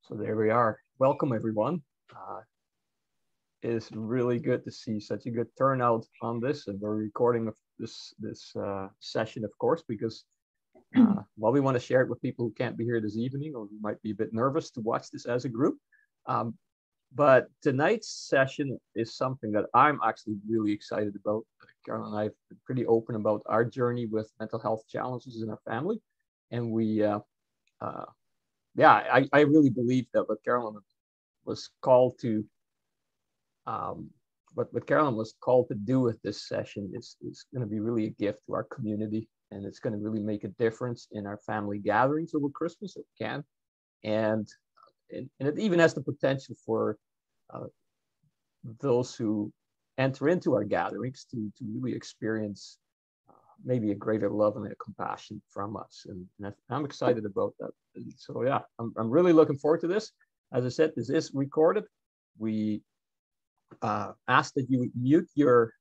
So there we are. Welcome, everyone. It's really good to see such a good turnout on this, and we're recording this session, of course, because we want to share it with people who can't be here this evening or who might be a bit nervous to watch this as a group. But tonight's session is something that I'm actually really excited about. Carol and I have been pretty open about our journey with mental health challenges in our family, and I really believe that what Carolyn was called to, what Carolyn was called to do with this session is going to be really a gift to our community, and it's going to really make a difference in our family gatherings over Christmas. It can, and it even has the potential for those who enter into our gatherings to really experience maybe a greater love and a compassion from us. And I'm excited about that. So yeah, I'm really looking forward to this. As I said, this is recorded. We ask that you would mute your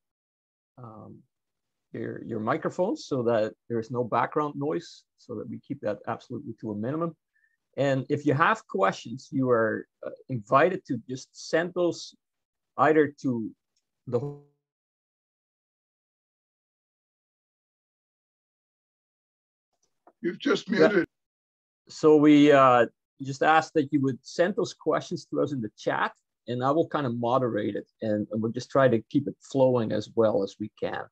microphones so that there's no background noise, so that we keep that absolutely to a minimum. And if you have questions, you are invited to just send those either to the You've just muted. So we just ask that you would send those questions to us in the chat, and I will kind of moderate it, and we'll just try to keep it flowing as well as we can.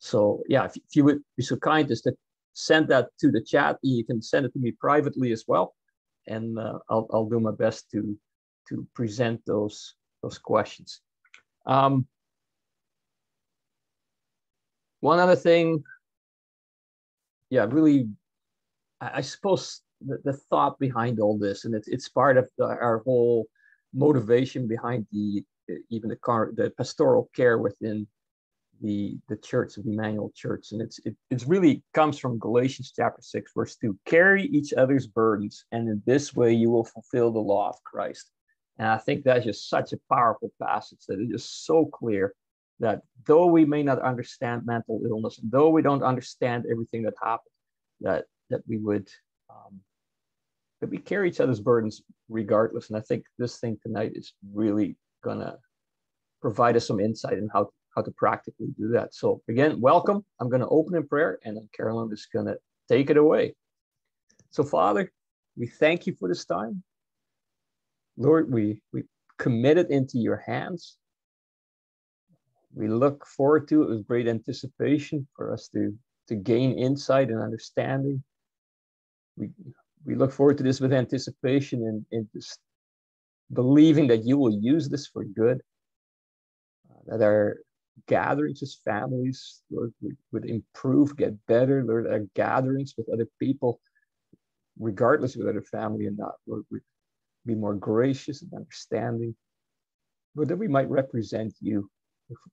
So yeah, if you would be so kind as to send that to the chat, you can send it to me privately as well, and I'll do my best to present those questions. One other thing, really, I suppose the thought behind all this, and it's part of our whole motivation behind even the pastoral care within the Church of Emmanuel Church, and it's really comes from Galatians chapter 6, verse 2. Carry each other's burdens, and in this way you will fulfill the law of Christ. And I think that's just such a powerful passage that is just so clear that though we may not understand mental illness, though we don't understand everything that happened, that we would that we carry each other's burdens regardless. And I think this thing tonight is really gonna provide us some insight in how to practically do that. So again, welcome. I'm going to open in prayer, and then Carolyn is going to take it away. So Father, we thank you for this time. Lord, we commit it into your hands. We look forward to it with great anticipation for us to gain insight and understanding. We look forward to this with anticipation and just believing that you will use this for good, that our gatherings as families, Lord, would improve, get better. Lord, our gatherings with other people, regardless of whether family or not, Lord, would be more gracious and understanding, Lord, that we might represent you.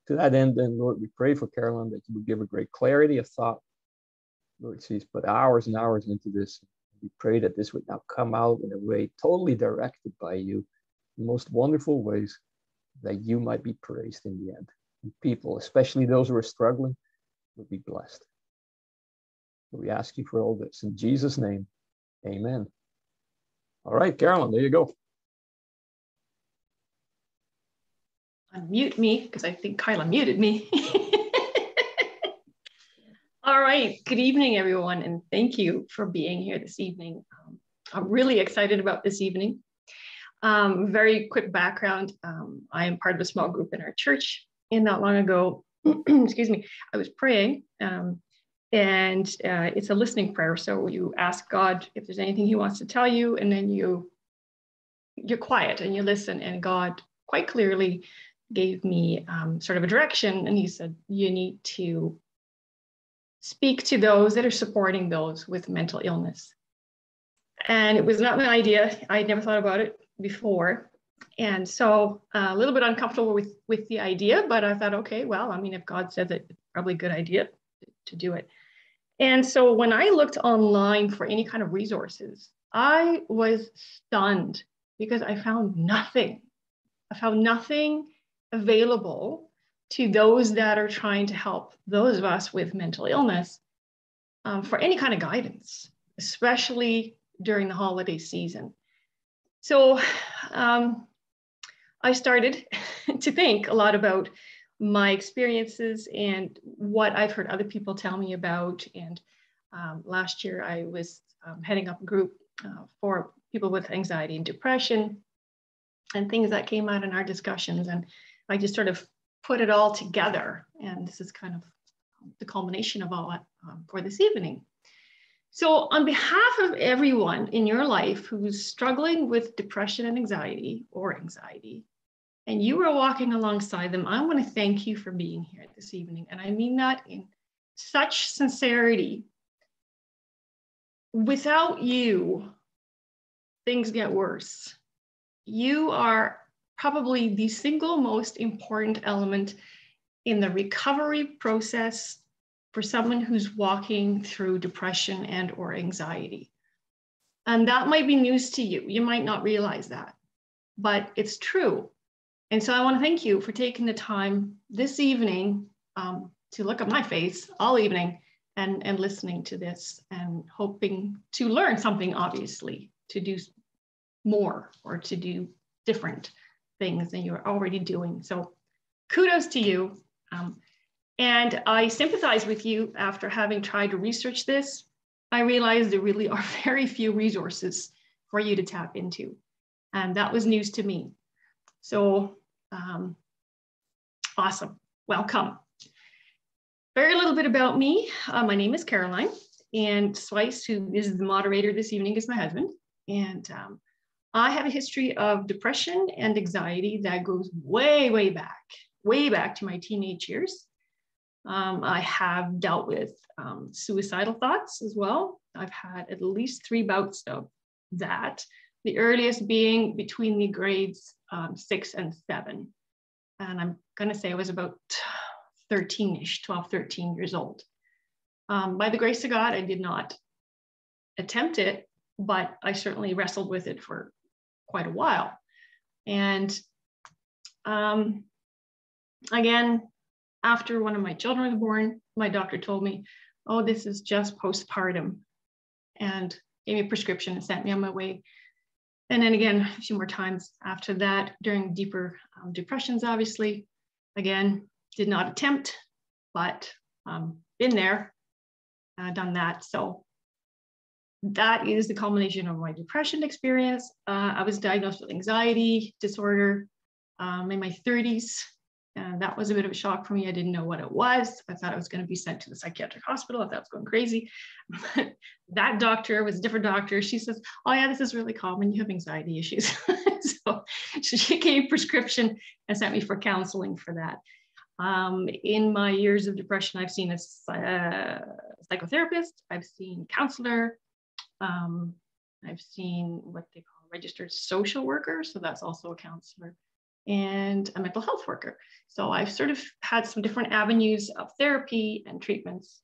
To that end, then, Lord, we pray for Carolyn that you would give her great clarity of thought. Lord, she's put hours and hours into this. We pray that this would now come out in a way totally directed by you, in most wonderful ways, that you might be praised in the end. And people, especially those who are struggling, will be blessed. So we ask you for all this in Jesus' name. Amen. All right, Carolyn, there you go. Unmute me, because I think Kyla muted me. All right, good evening, everyone, and thank you for being here this evening. I'm really excited about this evening. Very quick background. I am part of a small group in our church, and not long ago, excuse me, I was praying, and it's a listening prayer. So you ask God if there's anything he wants to tell you, and then you're quiet and you listen, and God quite clearly gave me sort of a direction, and he said, you need to speak to those that are supporting those with mental illness. And it was not my idea. I'd never thought about it before. And so a little bit uncomfortable with the idea, but I thought, okay, well, I mean, if God said that, it's probably a good idea to do it. And so when I looked online for any kind of resources, I was stunned because I found nothing. I found nothing available to those that are trying to help those of us with mental illness for any kind of guidance, especially during the holiday season. So I started to think a lot about my experiences and what I've heard other people tell me about. And last year I was heading up a group for people with anxiety and depression, and things that came out in our discussions. And I just sort of put it all together. And this is kind of the culmination of all that for this evening. So on behalf of everyone in your life who's struggling with depression and anxiety, and you are walking alongside them, I want to thank you for being here this evening. And I mean that in such sincerity. Without you, things get worse. You are probably the single most important element in the recovery process for someone who's walking through depression and or anxiety. And that might be news to you. You might not realize that, but it's true. And so I want to thank you for taking the time this evening to look at my face all evening and listening to this and hoping to learn something, obviously, to do more or to do different things than you're already doing. So kudos to you. And I sympathize with you after having tried to research this. I realized there really are very few resources for you to tap into. And that was news to me. So awesome, welcome. Very little bit about me. My name is Caroline, and Swice, who is the moderator this evening, is my husband. And I have a history of depression and anxiety that goes way back to my teenage years. I have dealt with suicidal thoughts as well. I've had at least 3 bouts of that, the earliest being between the grades 6 and 7. And I'm gonna say I was about 13-ish, 12, 13 years old. By the grace of God, I did not attempt it, but I certainly wrestled with it for quite a while. And again, after one of my children was born, my doctor told me, oh, this is just postpartum, and gave me a prescription and sent me on my way. And then again, a few more times after that, during deeper depressions, obviously, again, did not attempt, but been there, done that. So that is the culmination of my depression experience. I was diagnosed with anxiety disorder in my 30s. And that was a bit of a shock for me. I didn't know what it was. I thought I was going to be sent to the psychiatric hospital. I thought I was going crazy. That doctor was a different doctor. She says, oh yeah, this is really common. You have anxiety issues. So she gave a prescription and sent me for counseling for that. In my years of depression, I've seen a psychotherapist. I've seen a counselor. I've seen what they call a registered social worker. So that's also a counselor, and a mental health worker. So I've sort of had some different avenues of therapy and treatments.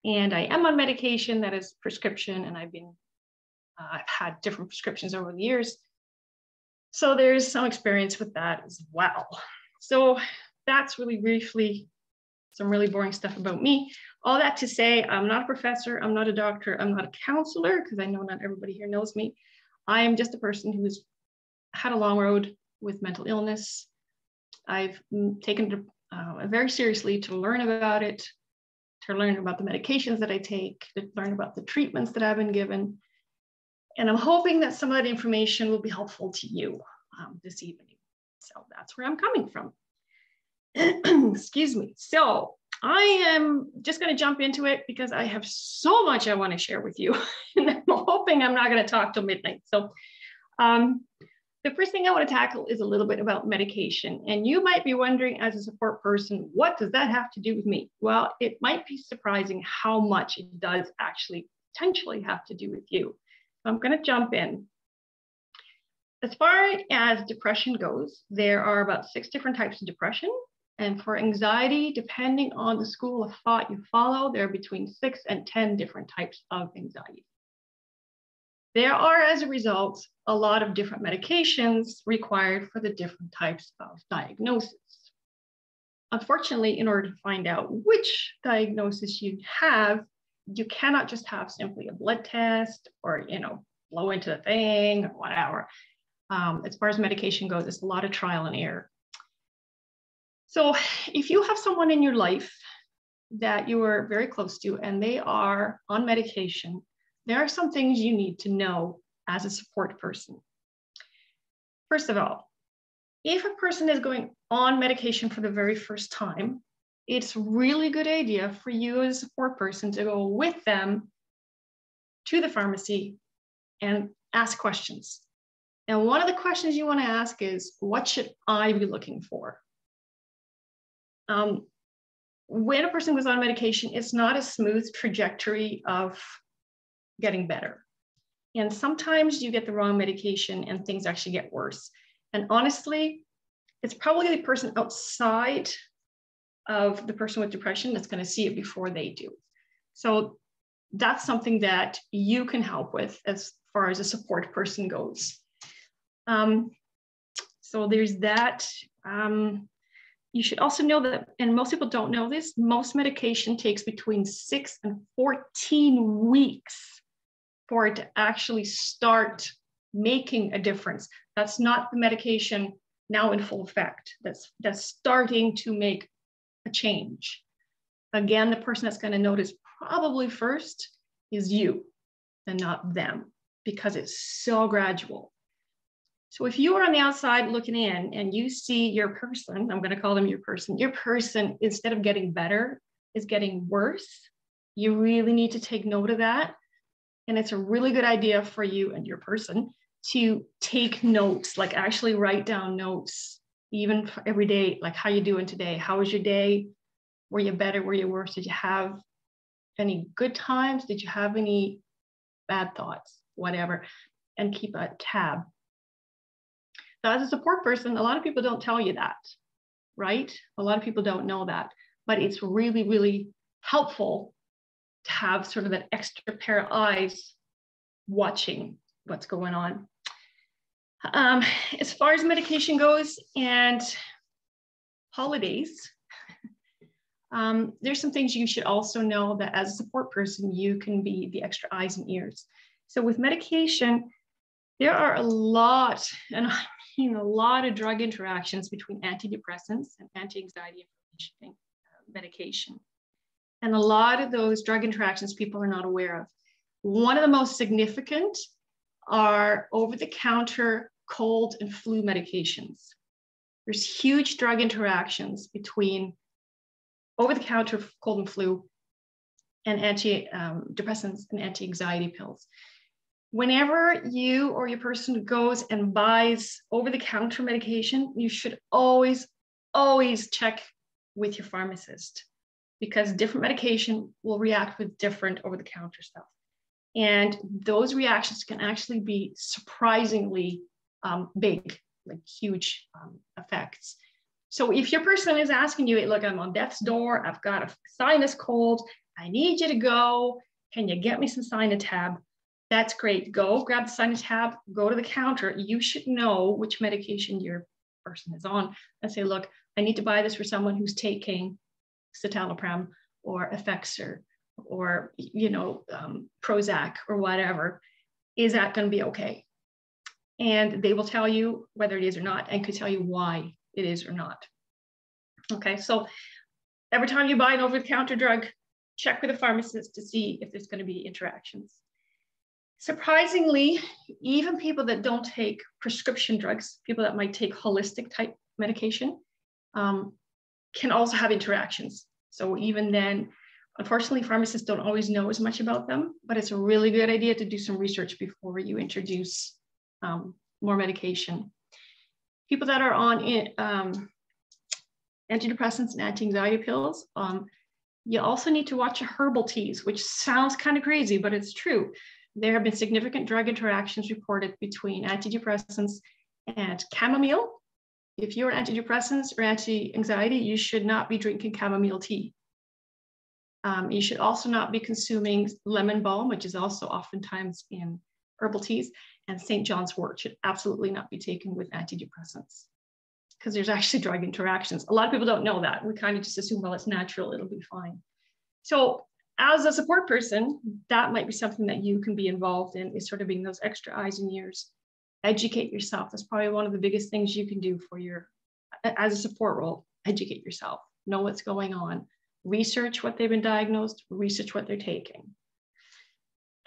And I am on medication that is prescription, and I've had different prescriptions over the years. So there's some experience with that as well. So that's really briefly some really boring stuff about me. All that to say, I'm not a professor, I'm not a doctor, I'm not a counselor, because I know not everybody here knows me. I am just a person who's had a long road with mental illness. I've taken it very seriously to learn about it, to learn about the medications that I take, to learn about the treatments that I've been given. And I'm hoping that some of that information will be helpful to you this evening. So that's where I'm coming from. Excuse me. So I am just going to jump into it because I have so much I want to share with you. And I'm hoping I'm not going to talk till midnight. So the first thing I want to tackle is a little bit about medication. And you might be wondering, as a support person, what does that have to do with me? Well, it might be surprising how much it does actually potentially have to do with you. So I'm going to jump in. As far as depression goes, there are about 6 different types of depression. And for anxiety, depending on the school of thought you follow, there are between 6 and 10 different types of anxiety. There are, as a result, a lot of different medications required for the different types of diagnosis. Unfortunately, in order to find out which diagnosis you have, you cannot just have simply a blood test or, blow into the thing or whatever. As far as medication goes, it's a lot of trial and error. So if you have someone in your life that you are very close to and they are on medication, there are some things you need to know as a support person. First of all, if a person is going on medication for the very first time, it's really a good idea for you as a support person to go with them to the pharmacy and ask questions. And one of the questions you want to ask is, what should I be looking for? When a person goes on medication, it's not a smooth trajectory of getting better. And sometimes you get the wrong medication and things actually get worse. And honestly, it's probably the person outside of the person with depression that's going to see it before they do. So that's something that you can help with as far as a support person goes. So there's that. You should also know that, and most people don't know this, most medication takes between 6 and 14 weeks for it to actually start making a difference. That's not the medication now in full effect. That's starting to make a change. Again, the person that's going to notice probably first is you and not them, because it's so gradual. So if you are on the outside looking in and you see your person, I'm going to call them your person, instead of getting better, is getting worse, you really need to take note of that. And it's a really good idea for you and your person to take notes, like actually write down notes, even for every day, like how you doing today? How was your day? Were you better? Were you worse? Did you have any good times? Did you have any bad thoughts? Whatever. And keep a tab. Now, as a support person, a lot of people don't tell you that, right? A lot of people don't know that, but it's really, really helpful to have sort of that extra pair of eyes watching what's going on. As far as medication goes and holidays, there's some things you should also know that as a support person, you can be the extra eyes and ears. So with medication, there are a lot, and I mean a lot of drug interactions between antidepressants and anti-anxiety medication. And a lot of those drug interactions people are not aware of. One of the most significant are over-the-counter cold and flu medications. There's huge drug interactions between over-the-counter cold and flu and antidepressants and anti-anxiety pills. Whenever you or your person goes and buys over-the-counter medication, you should always check with your pharmacist, because different medication will react with different over-the-counter stuff. And those reactions can actually be surprisingly big, like huge effects. So if your person is asking you, look, I'm on death's door, I've got a sinus cold, I need you to go, can you get me some Sinutab? That's great. Go grab the Sinutab, go to the counter. You should know which medication your person is on and say, look, I need to buy this for someone who's taking citalopram or Effexor or, Prozac or whatever. Is that going to be okay? And they will tell you whether it is or not, and could tell you why it is or not. Okay, so every time you buy an over-the-counter drug, check with a pharmacist to see if there's going to be interactions. Surprisingly, even people that don't take prescription drugs, people that might take holistic type medication, can also have interactions. So even then, unfortunately, pharmacists don't always know as much about them, but it's a really good idea to do some research before you introduce more medication. People that are on antidepressants and anti-anxiety pills, you also need to watch Herbal Teas, which sounds kind of crazy, but it's true. There have been significant drug interactions reported between antidepressants and chamomile. If you're on antidepressants or anti-anxiety, you should not be drinking chamomile tea. You should also not be consuming lemon balm, which is also oftentimes in herbal teas, and St. John's wort should absolutely not be taken with antidepressants, because there's actually drug interactions. A lot of people don't know that. We kind of just assume, well, it's natural, it'll be fine. So as a support person, that might be something that you can be involved in, is sort of being those extra eyes and ears Educate yourself. That's probably one of the biggest things you can do for as a support role. Educate yourself, know what's going on, research what they've been diagnosed, research what they're taking,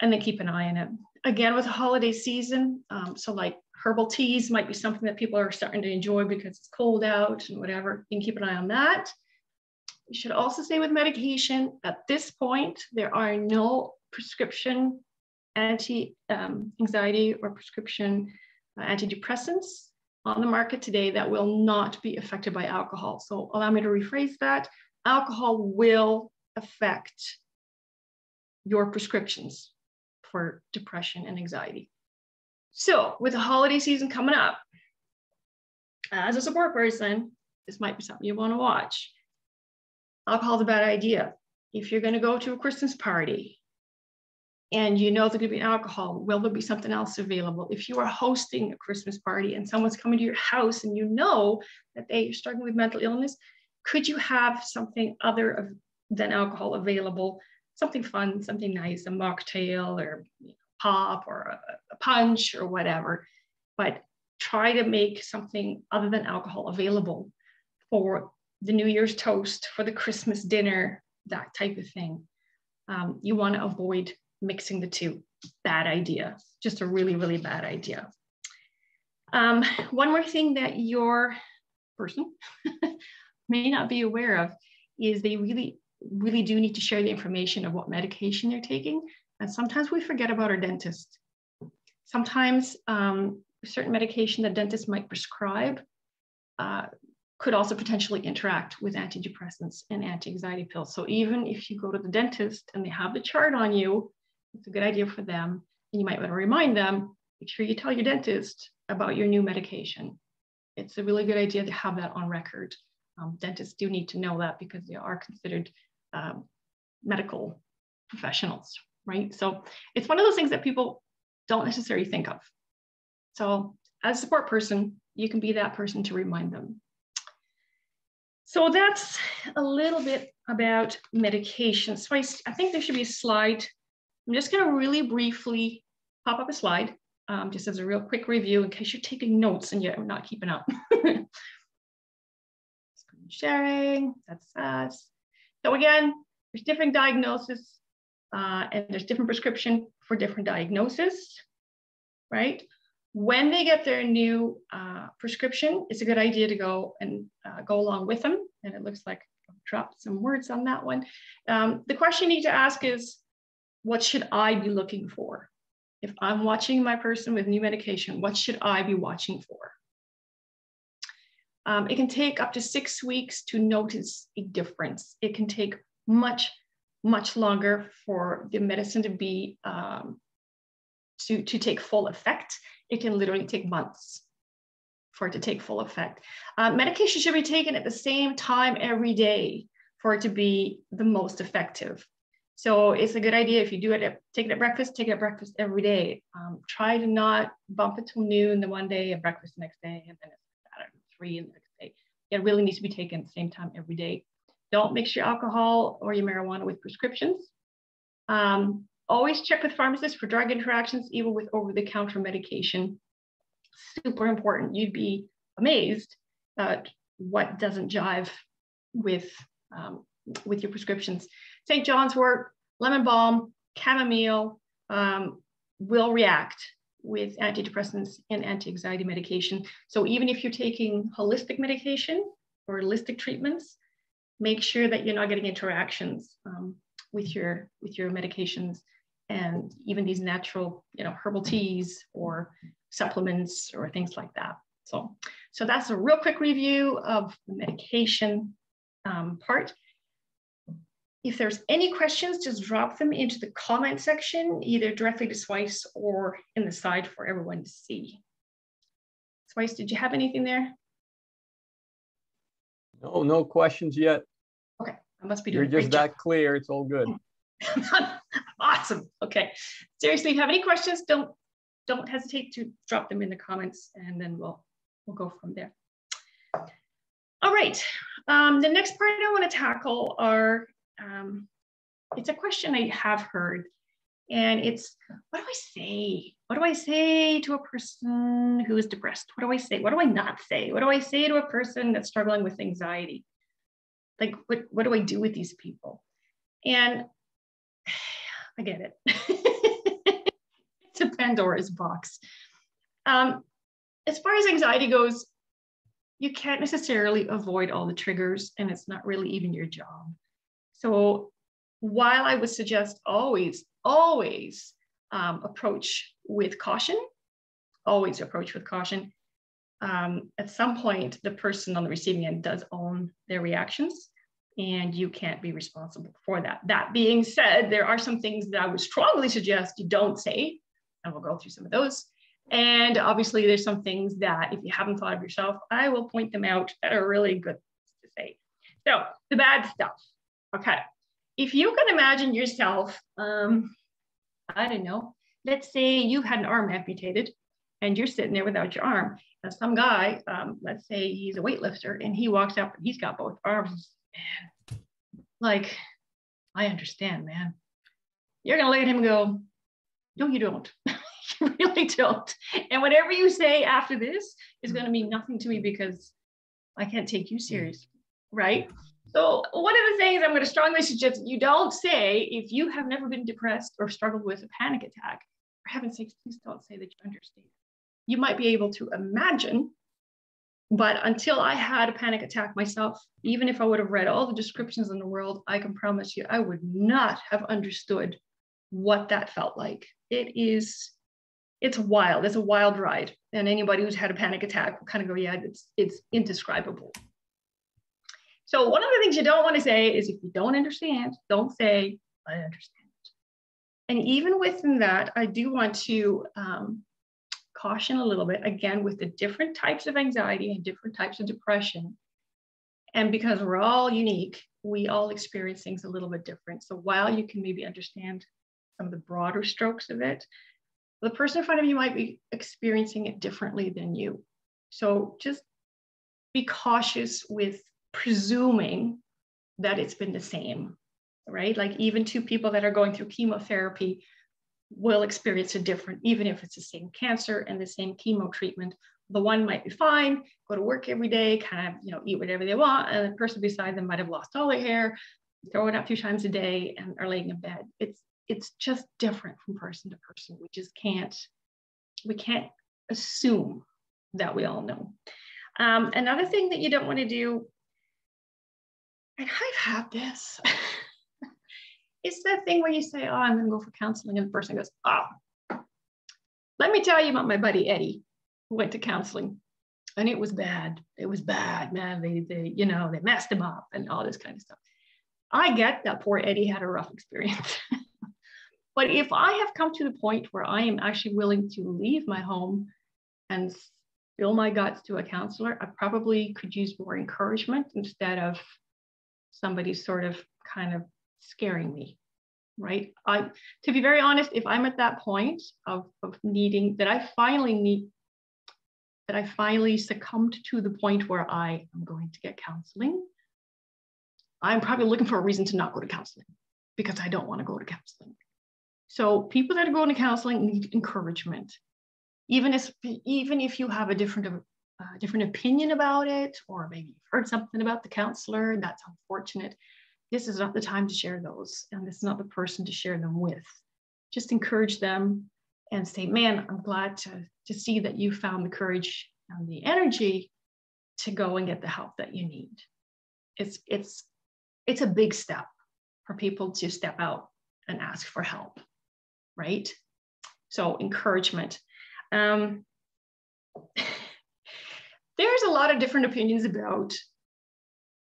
and then keep an eye on it. Again, with the holiday season, so like herbal teas might be something that people are starting to enjoy because it's cold out and whatever. You can keep an eye on that. You should also say with medication, at this point, there are no prescription anti-anxiety or prescription antidepressants on the market today that will not be affected by alcohol. So allow me to rephrase that. Alcohol will affect your prescriptions for depression and anxiety. So with the holiday season coming up, as a support person, this might be something you want to watch. Alcohol is a bad idea. If you're going to go to a Christmas party and you know there's going to be alcohol, will there be something else available? If you are hosting a Christmas party and someone's coming to your house and you know that they're struggling with mental illness, could you have something other than alcohol available? Something fun, something nice, a mocktail or pop or a punch or whatever, but try to make something other than alcohol available for the New Year's toast, for the Christmas dinner, that type of thing. You want to avoid mixing the two. Bad idea, just a really, really bad idea. One more thing that your person may not be aware of is they really, really do need to share the information of what medication they're taking. And sometimes we forget about our dentist. Sometimes certain medication that dentists might prescribe could also potentially interact with antidepressants and anti-anxiety pills. So even if you go to the dentist and they have the chart on you, it's a good idea for them. And you might want to remind them, make sure you tell your dentist about your new medication. It's a really good idea to have that on record. Dentists do need to know that because they are considered medical professionals, right? So it's one of those things that people don't necessarily think of. So as a support person, you can be that person to remind them. So that's a little bit about medication. So I think there should be a slide. I'm just going to really briefly pop up a slide, just as a real quick review in case you're taking notes and you're not keeping up. Screen sharing, that's us. So again, there's different diagnoses and there's different prescription for different diagnoses, right? When they get their new prescription, it's a good idea to go and go along with them. And it looks like I've dropped some words on that one. The question you need to ask is, what should I be looking for? If I'm watching my person with new medication, what should I be watching for? It can take up to 6 weeks to notice a difference. It can take much, much longer for the medicine to be to take full effect. It can literally take months for it to take full effect. Medication should be taken at the same time every day for it to be the most effective. So it's a good idea if you do it, take it at breakfast, take it at breakfast every day. Try to not bump it till noon the one day and breakfast the next day, and then it's, I don't know, 3 the next day. It really needs to be taken at the same time every day. Don't mix your alcohol or your marijuana with prescriptions. Always check with pharmacists for drug interactions, even with over-the-counter medication. Super important. You'd be amazed at what doesn't jive with your prescriptions. St. John's wort, lemon balm, chamomile will react with antidepressants and anti-anxiety medication. So even if you're taking holistic medication or holistic treatments, make sure that you're not getting interactions with your medications and even these natural, herbal teas or supplements or things like that. So that's a real quick review of the medication part. If there's any questions, just drop them into the comment section, either directly to Swice or in the side for everyone to see. Swice, did you have anything there? No questions yet. Okay, I must be doing. You're just that clear. It's all good. Awesome. Okay. Seriously, if you have any questions, don't hesitate to drop them in the comments, and then we'll go from there. All right. The next part I want to tackle are, it's a question I have heard, And it's, what do I say? What do I say to a person who is depressed? What do I say? What do I not say? What do I say to a person that's struggling with anxiety? Like, what do I do with these people? And I get it. It's a Pandora's box. As far as anxiety goes, you can't necessarily avoid all the triggers, and it's not really even your job. So while I would suggest always approach with caution, at some point, the person on the receiving end does own their reactions, and you can't be responsible for that. That being said, there are some things that I would strongly suggest you don't say, and we'll go through some of those. And obviously, there's some things that if you haven't thought of yourself, I will point them out that are really good to say. So the bad stuff. Okay. If you can imagine yourself, I don't know, let's say you've had an arm amputated and you're sitting there without your arm. And some guy, let's say he's a weightlifter, and he walks up and he's got both arms. Man, like, I understand, man. You're going to look at him and go, no, you don't. You really don't. And whatever you say after this is going to mean nothing to me because I can't take you seriously, right? So one of the things I'm going to strongly suggest you don't say, if you have never been depressed or struggled with a panic attack, for heaven's sakes, please don't say that you understand. You might be able to imagine, but until I had a panic attack myself, even if I would have read all the descriptions in the world, I can promise you I would not have understood what that felt like. It's wild. It's a wild ride. And anybody who's had a panic attack will kind of go, yeah, it's indescribable. So one of the things you don't want to say is, if you don't understand, don't say, I understand. And even within that, I do want to caution a little bit, again, with the different types of anxiety and different types of depression. And because we're all unique, we all experience things a little bit different. So while you can maybe understand some of the broader strokes of it, the person in front of you might be experiencing it differently than you. So just be cautious with presuming that it's been the same, right? Like even two people that are going through chemotherapy will experience it different, even if it's the same cancer and the same chemo treatment. The one might be fine, go to work every day, kind of, eat whatever they want. And the person beside them might have lost all their hair, throw it up 2 times a day, and are laying in bed. It's just different from person to person. We can't assume that we all know. Another thing that you don't want to do, and I've had this, it's that thing where you say, oh, I'm going to go for counseling. And the person goes, oh, let me tell you about my buddy, Eddie, who went to counseling. And it was bad. It was bad, man. They messed him up and all this kind of stuff. I get that poor Eddie had a rough experience. But if I have come to the point where I am actually willing to leave my home and spill my guts to a counselor, I probably could use more encouragement instead of somebody sort of kind of scaring me, right? To be very honest, if I'm at that point of needing, that I finally succumbed to the point where I am going to get counseling, I'm probably looking for a reason to not go to counseling because I don't want to go to counseling. So people that are going to counseling need encouragement. Even if you have a different opinion about it, or maybe you've heard something about the counselor, that's unfortunate. This is not the time to share those, and this is not the person to share them with. Just encourage them and say, man, I'm glad to see that you found the courage and the energy to go and get the help that you need. It's a big step for people to step out and ask for help, right? So encouragement. There's a lot of different opinions about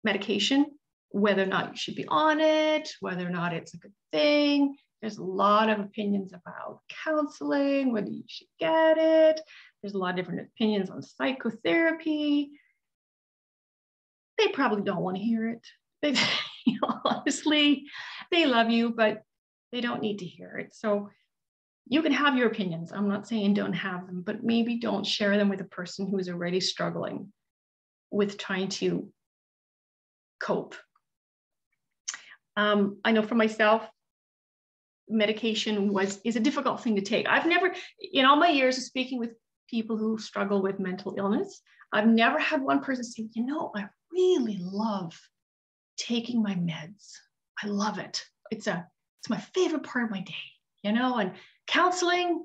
medication, whether or not you should be on it, whether or not it's a good thing. There's a lot of opinions about counseling, whether you should get it. There's a lot of different opinions on psychotherapy. They probably don't want to hear it. Honestly, they love you, but they don't need to hear it. So you can have your opinions. I'm not saying don't have them, but maybe don't share them with a person who is already struggling with trying to cope. I know for myself, medication is a difficult thing to take. I've never, in all my years of speaking with people who struggle with mental illness, I've never had one person say, you know, I really love taking my meds. I love it. It's my favorite part of my day, you know, and counseling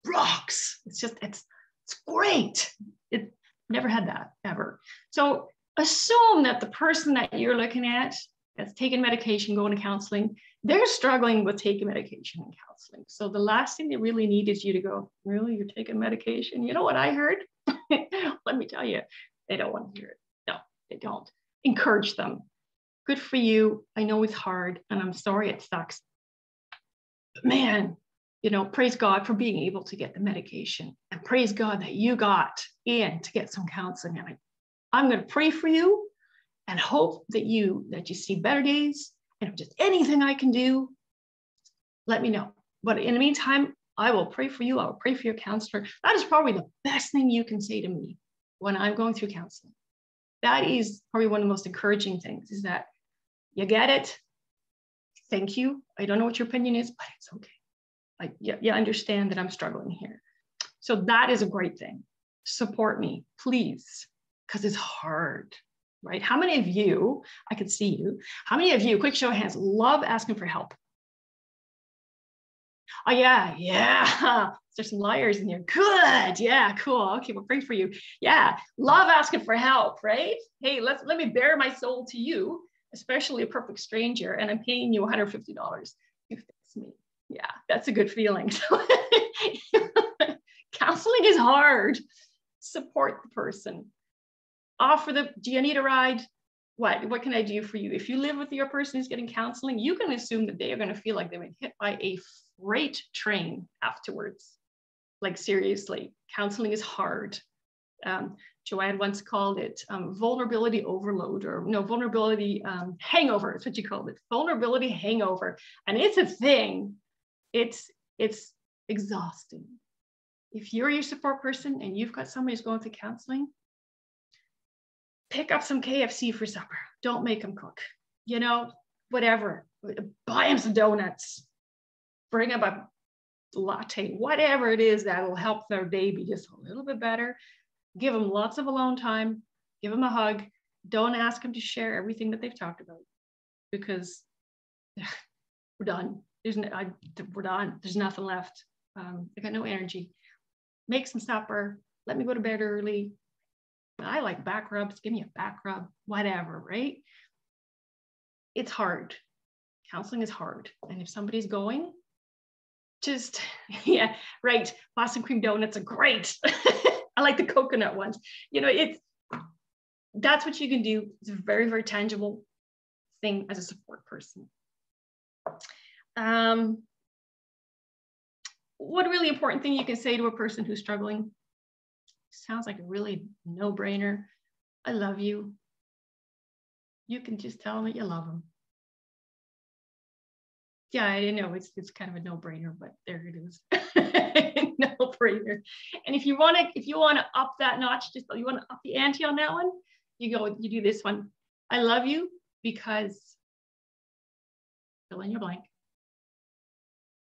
rocks. It's great. It never had that ever. So assume that the person that you're looking at that's taking medication, going to counseling, they're struggling with taking medication and counseling. So the last thing they really need is you to go, really, you're taking medication? You know what I heard? Let me tell you, they don't want to hear it. No, they don't. Encourage them. Good for you. I know it's hard, and I'm sorry it sucks. But man, you know, praise God for being able to get the medication, and praise God that you got in to get some counseling. And I'm going to pray for you and hope that you see better days. And if just anything I can do, let me know. But in the meantime, I will pray for you. I will pray for your counselor. That is probably the best thing you can say to me when I'm going through counseling. That is probably one of the most encouraging things, is that you get it. Thank you. I don't know what your opinion is, but it's okay. You understand that I'm struggling here. So that is a great thing. Support me, please, because it's hard, right? How many of you, I can see you, how many of you, quick show of hands, love asking for help? Oh, yeah. There's some liars in here. Good. Yeah, cool. Okay, we'll pray for you. Yeah, love asking for help, right? Hey, let me bare my soul to you, especially a perfect stranger, and I'm paying you $150. You fix me. Yeah, that's a good feeling. Counseling is hard. Support the person. Do you need a ride? What can I do for you? If you live with your person who's getting counseling, you can assume that they are going to feel like they've been hit by a freight train afterwards. Like seriously, counseling is hard. Joanne once called it vulnerability overload, or no, vulnerability hangover. It's what you called it, vulnerability hangover. And it's a thing. It's exhausting. If you're your support person and you've got somebody who's going through counseling, pick up some KFC for supper. Don't make them cook. You know, whatever. Buy them some donuts. Bring them a latte. Whatever it is that'll help their day be just a little bit better. Give them lots of alone time. Give them a hug. Don't ask them to share everything that they've talked about, because we're done. We're done. There's nothing left. I got no energy. Make some supper. Let me go to bed early. I like back rubs. Give me a back rub. Whatever, right? It's hard. Counseling is hard. And if somebody's going, just, yeah, right. Boston cream donuts are great. I like the coconut ones. You know, that's what you can do. It's a very, very tangible thing as a support person. What a really important thing you can say to a person who's struggling? Sounds like a really no-brainer. I love you. You can just tell them that you love them. Yeah, I know it's kind of a no-brainer, but there it is. No-brainer. And if you want to up that notch, you want to up the ante on that one, you do this one. I love you because fill in your blank.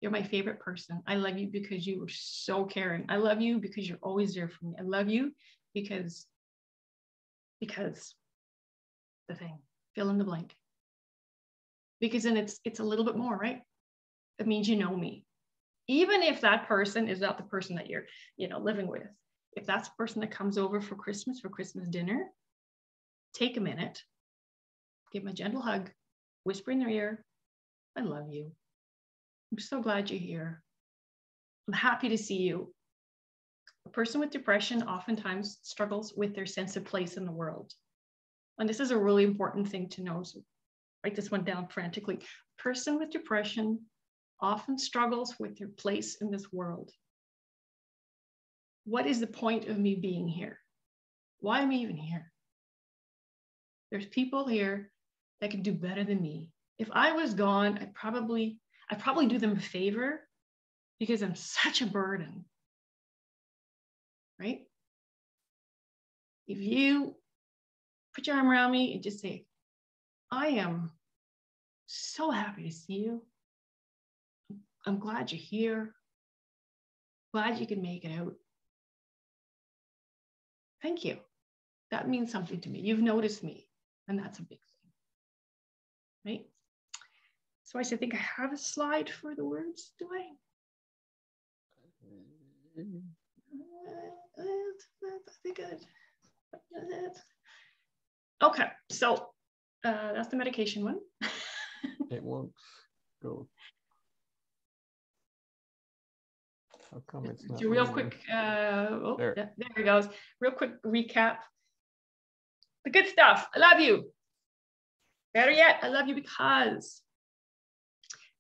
You're my favorite person. I love you because you were so caring. I love you because you're always there for me. I love you because the thing, fill in the blank. Because then it's a little bit more, right? It means you know me. Even if that person is not the person that you're, living with. If that's the person that comes over for Christmas dinner, take a minute, give them a gentle hug, whisper in their ear, I love you. I'm so glad you're here. I'm happy to see you. A person with depression oftentimes struggles with their sense of place in the world. And this is a really important thing to know. So write this one down frantically. A person with depression often struggles with their place in this world. What is the point of me being here? Why am I even here? There's people here that can do better than me. If I was gone, I'd probably do them a favor because I'm such a burden, right? If you put your arm around me and just say, I am so happy to see you. I'm glad you're here. Glad you can make it out. Thank you. That means something to me. You've noticed me, and that's a big thing, right? So I think I have a slide for the words, do I? I think okay, so that's the medication one. It won't go. How come it's not? Do real quick, there it goes. Real quick recap. The good stuff. I love you. Better yet, I love you because.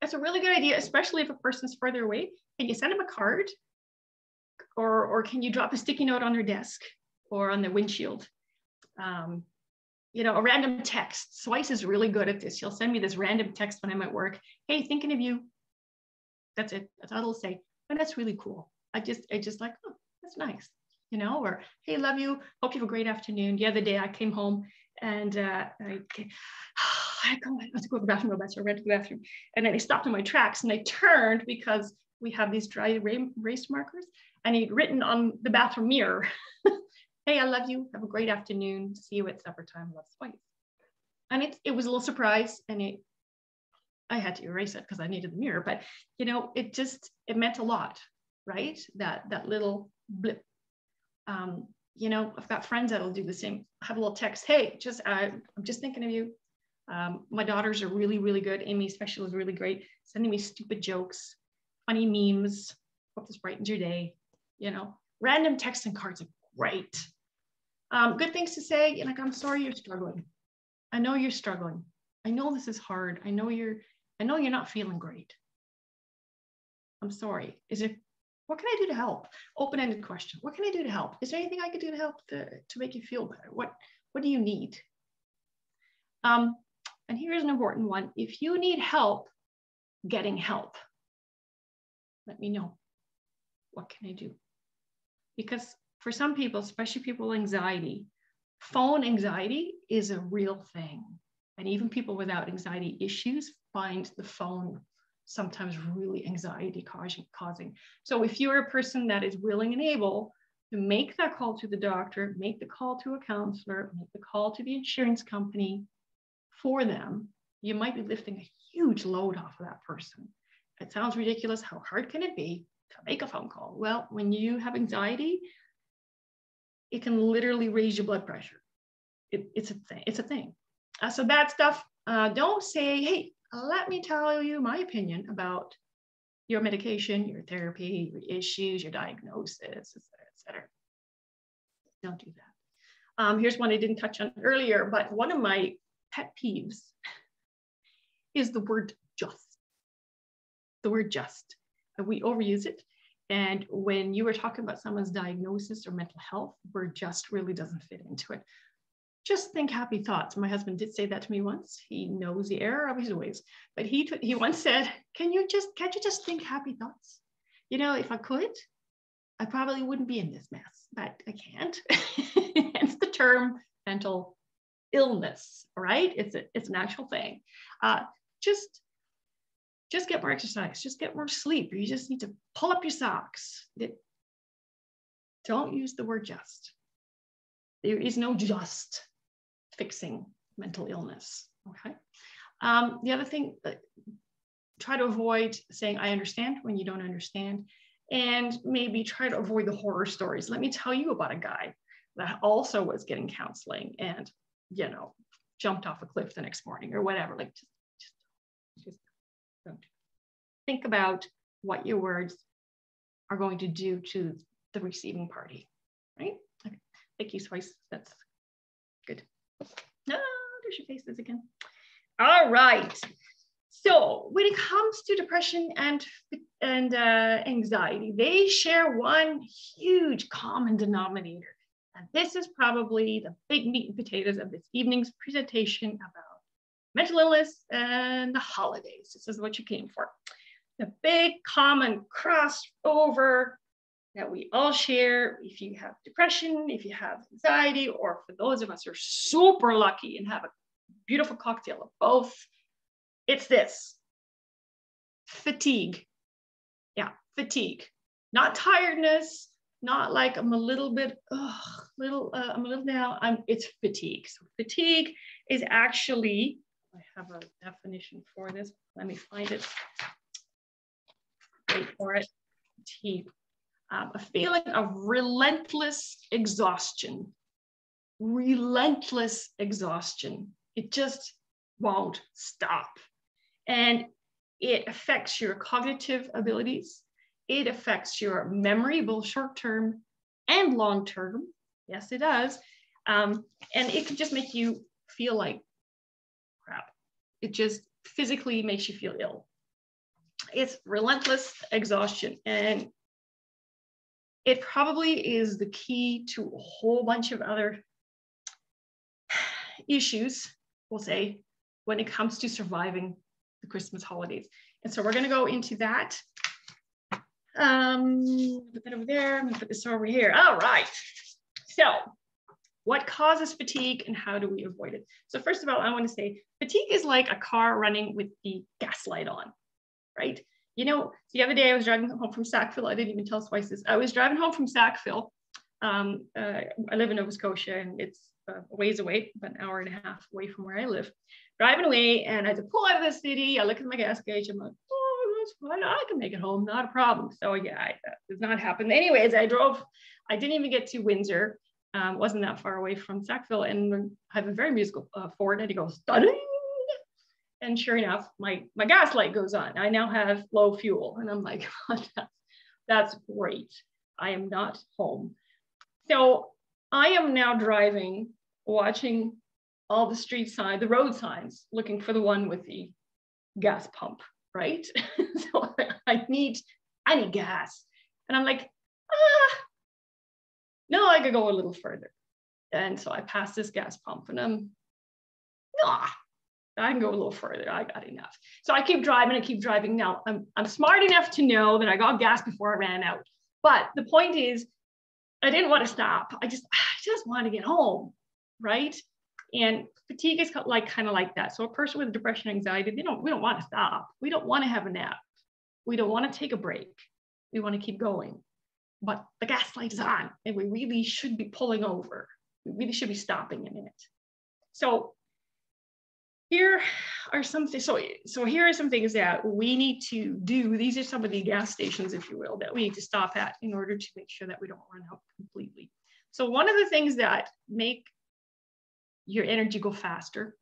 That's a really good idea, especially if a person's further away. Can you send them a card? Or can you drop a sticky note on their desk or on their windshield? You know, a random text. Swice is really good at this. He'll send me this random text when I'm at work. Hey, thinking of you. That's it. That's all it'll say. And that's really cool. I just like, oh, that's nice. You know, or hey, love you. Hope you have a great afternoon. The other day I came home and I had to go to the bathroom real bad, so I ran to the bathroom. And then I stopped in my tracks and I turned because we have these dry erase markers, and he'd written on the bathroom mirror, hey, I love you. Have a great afternoon. See you at supper time. Love, Swice. And it was a little surprise, and I had to erase it because I needed the mirror, but you know, it meant a lot, right? That little blip. You know, I've got friends that'll do the same. I have a little text, hey, I'm just thinking of you. My daughters are really, really good. Amy especially is really great, sending me stupid jokes, funny memes. Hope this brightens your day. You know, random texts and cards are great. Good things to say, like, I'm sorry you're struggling. I know you're struggling. I know this is hard. I know you're not feeling great. I'm sorry. What can I do to help? Open-ended question. What can I do to help? Is there anything I could do to help to make you feel better? What do you need? And here's an important one. If you need help getting help, let me know. What can I do? Because for some people, especially people with anxiety, phone anxiety is a real thing. And even people without anxiety issues find the phone sometimes really anxiety causing. So if you're a person that is willing and able to make that call to the doctor, make the call to a counselor, make the call to the insurance company for them, you might be lifting a huge load off of that person. It sounds ridiculous. How hard can it be to make a phone call? Well, when you have anxiety, it can literally raise your blood pressure. It's a thing. So bad stuff. Don't say, hey, let me tell you my opinion about your medication, your therapy, your issues, your diagnosis, et cetera. Don't do that. Here's one I didn't touch on earlier, but one of my pet peeves is the word just. The word just. We overuse it. And when you were talking about someone's diagnosis or mental health, the word just really doesn't fit into it. Just think happy thoughts. My husband did say that to me once. He knows the error of his ways, but he once said, can't you just think happy thoughts? You know, if I could, I probably wouldn't be in this mess, but I can't. Hence the term mental illness, right? It's an actual thing. Just get more exercise, just get more sleep. You just need to pull up your socks. Don't use the word just. There is no just fixing mental illness, okay? The other thing, try to avoid saying, I understand when you don't understand, and maybe try to avoid the horror stories. Let me tell you about a guy that also was getting counseling and, you know, jumped off a cliff the next morning or whatever. Like, just don't. Think about what your words are going to do to the receiving party, right? Okay. Thank you, Swice. That's good. There's your faces again. All right. So when it comes to depression and anxiety, they share one huge common denominator. And this is probably the big meat and potatoes of this evening's presentation about mental illness and the holidays. This is what you came for. The big common crossover that we all share, if you have depression, if you have anxiety, or for those of us who are super lucky and have a beautiful cocktail of both, it's this: fatigue. fatigue, not tiredness, not like I'm a little bit, I'm a little down. It's fatigue. So fatigue is actually, I have a definition for this. Let me find it. Wait for it. Fatigue. A feeling of relentless exhaustion. Relentless exhaustion. It just won't stop. And it affects your cognitive abilities. It affects your memory, both short-term and long-term. Yes, it does. And it can just make you feel like crap. It just physically makes you feel ill. It's relentless exhaustion. And it probably is the key to a whole bunch of other issues, we'll say, when it comes to surviving the Christmas holidays. And so we're going to go into that. Put that over there. I'm going to put this over here. All right. So what causes fatigue and how do we avoid it? So first of all, I want to say fatigue is like a car running with the gas light on, right? You know, the other day I was driving home from Sackville. I didn't even tell Spices. I was driving home from Sackville. I live in Nova Scotia and it's a ways away, about an hour and a half away from where I live. Driving away and I had to pull out of the city. I look at my gas gauge. I'm like, oh, that's fine. I can make it home. Not a problem. So yeah, that does not happen. Anyways, I drove. I didn't even get to Windsor. Wasn't that far away from Sackville. And I have a very musical Ford and it goes, ding! And sure enough, my gas light goes on. I now have low fuel. And I'm like, that's great. I am not home. So I am now driving, watching all the street signs, the road signs, looking for the one with the gas pump, right? So I need gas. And I'm like, no, I could go a little further. And so I pass this gas pump and I can go a little further. I got enough. So I keep driving. Now I'm smart enough to know that I got gas before I ran out. But the point is, I didn't want to stop. I just want to get home, right? And fatigue is kind of like that. So a person with depression, anxiety, we don't want to stop. We don't want to have a nap. We don't want to take a break. We want to keep going. But the gas light is on and we really should be pulling over. We really should be stopping a minute. So here are some things. So here are some things that we need to do. These are some of the gas stations, if you will, that we need to stop at in order to make sure that we don't run out completely. So one of the things that make your energy go faster,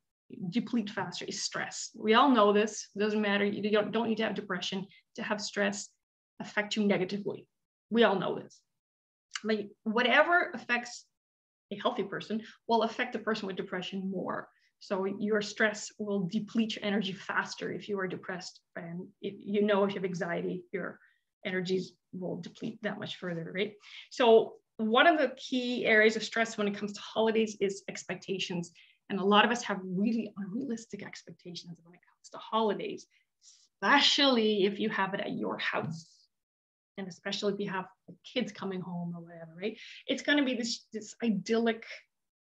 deplete faster, is stress. We all know this. It doesn't matter. You don't need to have depression to have stress affect you negatively. We all know this. Like whatever affects a healthy person will affect a person with depression more. So your stress will deplete your energy faster if you are depressed. And if you have anxiety, your energies will deplete that much further, right? So one of the key areas of stress when it comes to holidays is expectations. And a lot of us have really unrealistic expectations when it comes to holidays, especially if you have it at your house. And especially if you have kids coming home or whatever, right? It's going to be this idyllic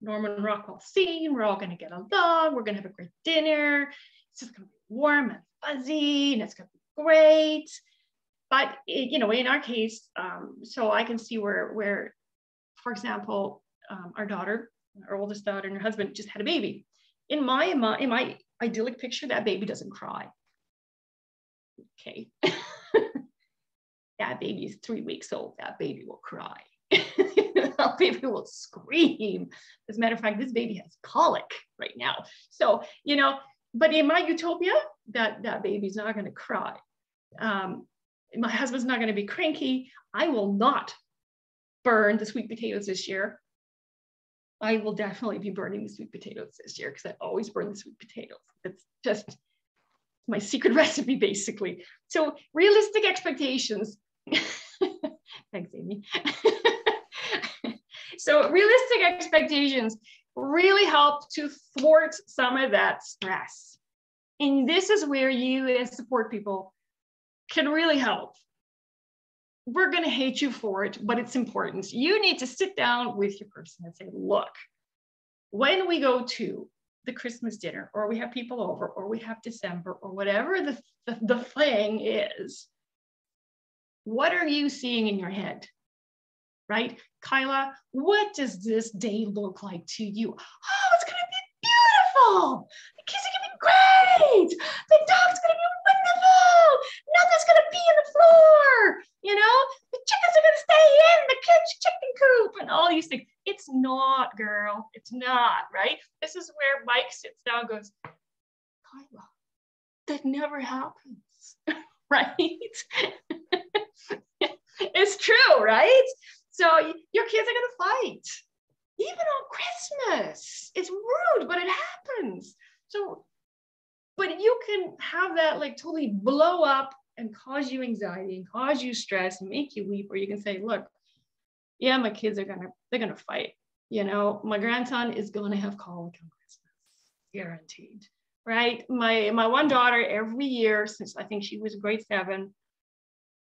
Norman Rockwell scene. We're all going to get along. We're going to have a great dinner. It's just going to be warm and fuzzy, and it's going to be great. But in our case, so I can see where, for example, our oldest daughter, and her husband just had a baby. In my idyllic picture, that baby doesn't cry. Okay. That baby is 3 weeks old. That baby will cry. That baby will scream. As a matter of fact, this baby has colic right now. So, but in my utopia, that baby's not going to cry. My husband's not going to be cranky. I will not burn the sweet potatoes this year. I will definitely be burning the sweet potatoes this year because I always burn the sweet potatoes. It's just my secret recipe, basically. So realistic expectations. Thanks, Amy. So realistic expectations really help to thwart some of that stress. And this is where you as support people can really help. We're going to hate you for it, but it's important. You need to sit down with your person and say, look, when we go to the Christmas dinner, or we have people over, or we have December, or whatever the thing is, What are you seeing in your head? Right? Kyla, what does this day look like to you? Oh, it's going to be beautiful. The kids are going to be great. The dog's going to be wonderful. Nothing's going to be on the floor. You know, the chickens are going to stay in the kids' chicken coop and all these things. It's not, girl. It's not, right? This is where Mike sits down and goes, Kyla, that never happens, right? It's true, right? So your kids are going to fight. Even on Christmas. It's rude, but it happens. So, but you can have that like totally blow up and cause you anxiety and cause you stress and make you weep, or you can say, look, yeah, my kids are they're gonna fight. You know, my grandson is gonna have colic on Christmas, guaranteed, right? My one daughter every year since I think she was grade 7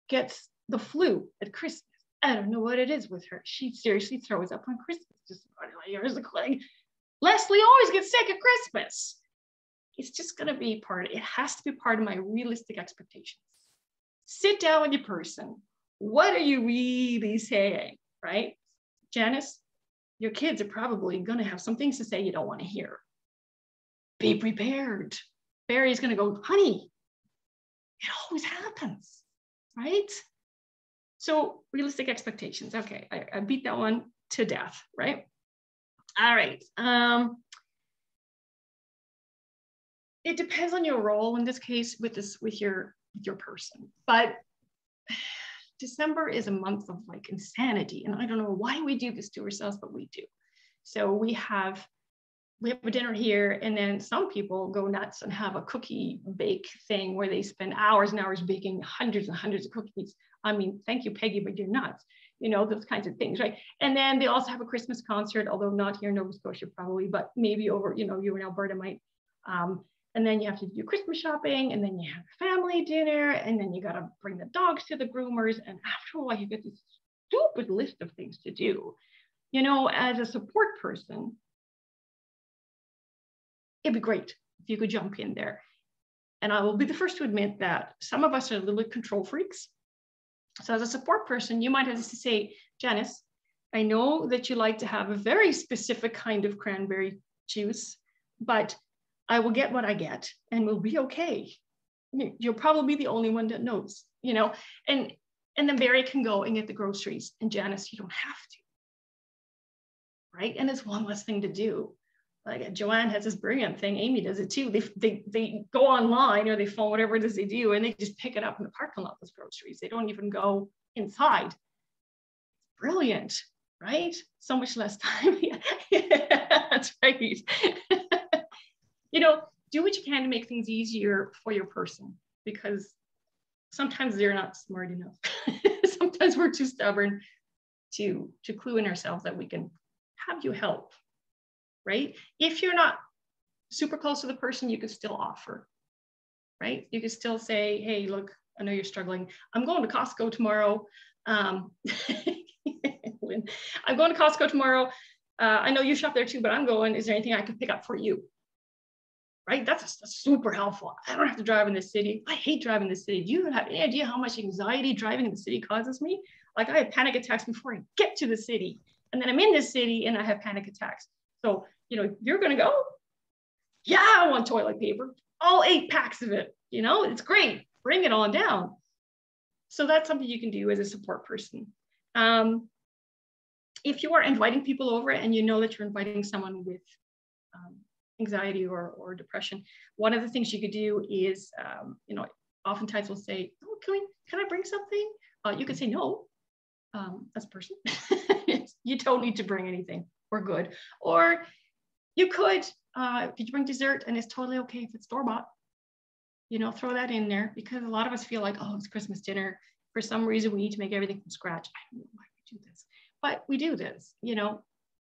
gets the flu at Christmas. I don't know what it is with her. She seriously throws up on Christmas. Just here's the clinic. Leslie always gets sick at Christmas. It's just going to be it has to be part of my realistic expectations. Sit down with your person. What are you really saying, right? Janice, your kids are probably going to have some things to say you don't want to hear. Be prepared. Barry's going to go, honey, it always happens, right? So realistic expectations. Okay, I beat that one to death, right? All right. It depends on your role in this case with your person, but December is a month of like insanity, and I don't know why we do this to ourselves, but we do. So we have a dinner here, and then some people go nuts and have a cookie bake thing where they spend hours and hours baking hundreds and hundreds of cookies. I mean, thank you, Peggy, but you're nuts. You know, those kinds of things, right? And then they also have a Christmas concert, although not here in Nova Scotia probably, but maybe over, you know, you in Alberta might. And then you have to do Christmas shopping, and then you have a family dinner, and then you got to bring the dogs to the groomers. And after a while, you get this stupid list of things to do. You know, as a support person, it'd be great if you could jump in there. And I will be the first to admit that some of us are a little control freaks. So as a support person, you might have to say, Janice, I know that you like to have a very specific kind of cranberry juice, but I will get what I get and we'll be okay. You'll probably be the only one that knows, you know, and then Barry can go and get the groceries, and Janice, you don't have to, right? And it's one less thing to do. Like Joanne has this brilliant thing, Amy does it too. They go online or they phone, whatever it is they do, and they just pick it up in the parking lot with groceries. They don't even go inside. Brilliant, right? So much less time. Yeah, that's right. You know, do what you can to make things easier for your person, because sometimes they're not smart enough. Sometimes we're too stubborn to clue in ourselves that we can have you help. Right? If you're not super close to the person, you can still offer, right? You can still say, hey, look, I know you're struggling. I'm going to Costco tomorrow. I'm going to Costco tomorrow. I know you shop there too, but I'm going. Is there anything I could pick up for you? Right? That's super helpful. I don't have to drive in the city. I hate driving in the city. Do you have any idea how much anxiety driving in the city causes me? Like I have panic attacks before I get to the city. And then I'm in the city and I have panic attacks. So, you know, you're going to go, yeah, I want toilet paper, all 8 packs of it. You know, it's great. Bring it on down. So that's something you can do as a support person. If you are inviting people over and you know that you're inviting someone with anxiety or depression, one of the things you could do is, you know, oftentimes we'll say, oh, can I bring something? You could say no, as a person. You don't need to bring anything. We're good. Or you could bring dessert, and it's totally okay if it's store-bought. You know, throw that in there, because a lot of us feel like, oh, it's Christmas dinner. For some reason, we need to make everything from scratch. I don't know why we do this, but we do this, you know.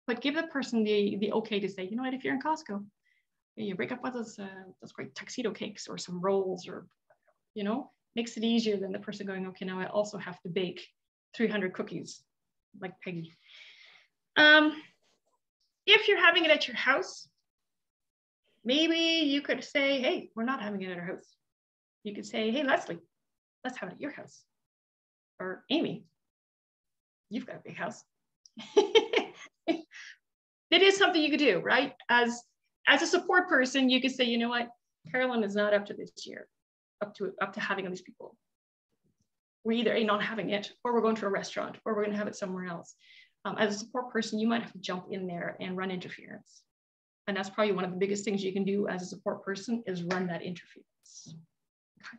But give the person the okay to say, you know what, if you're in Costco, you break up with those great tuxedo cakes or some rolls, or, you know, makes it easier than the person going, okay, now I also have to bake 300 cookies like Peggy. If you're having it at your house, maybe you could say, hey, we're not having it at our house. You could say, hey, Leslie, let's have it at your house. or Amy, you've got a big house. It is something you could do, right? As a support person, you could say, you know what, Carolyn is not up to this year, up to having all these people. We're either not having it, or we're going to a restaurant, or we're going to have it somewhere else. As a support person, you might have to jump in there and run interference. And that's probably one of the biggest things you can do as a support person is run that interference. Okay.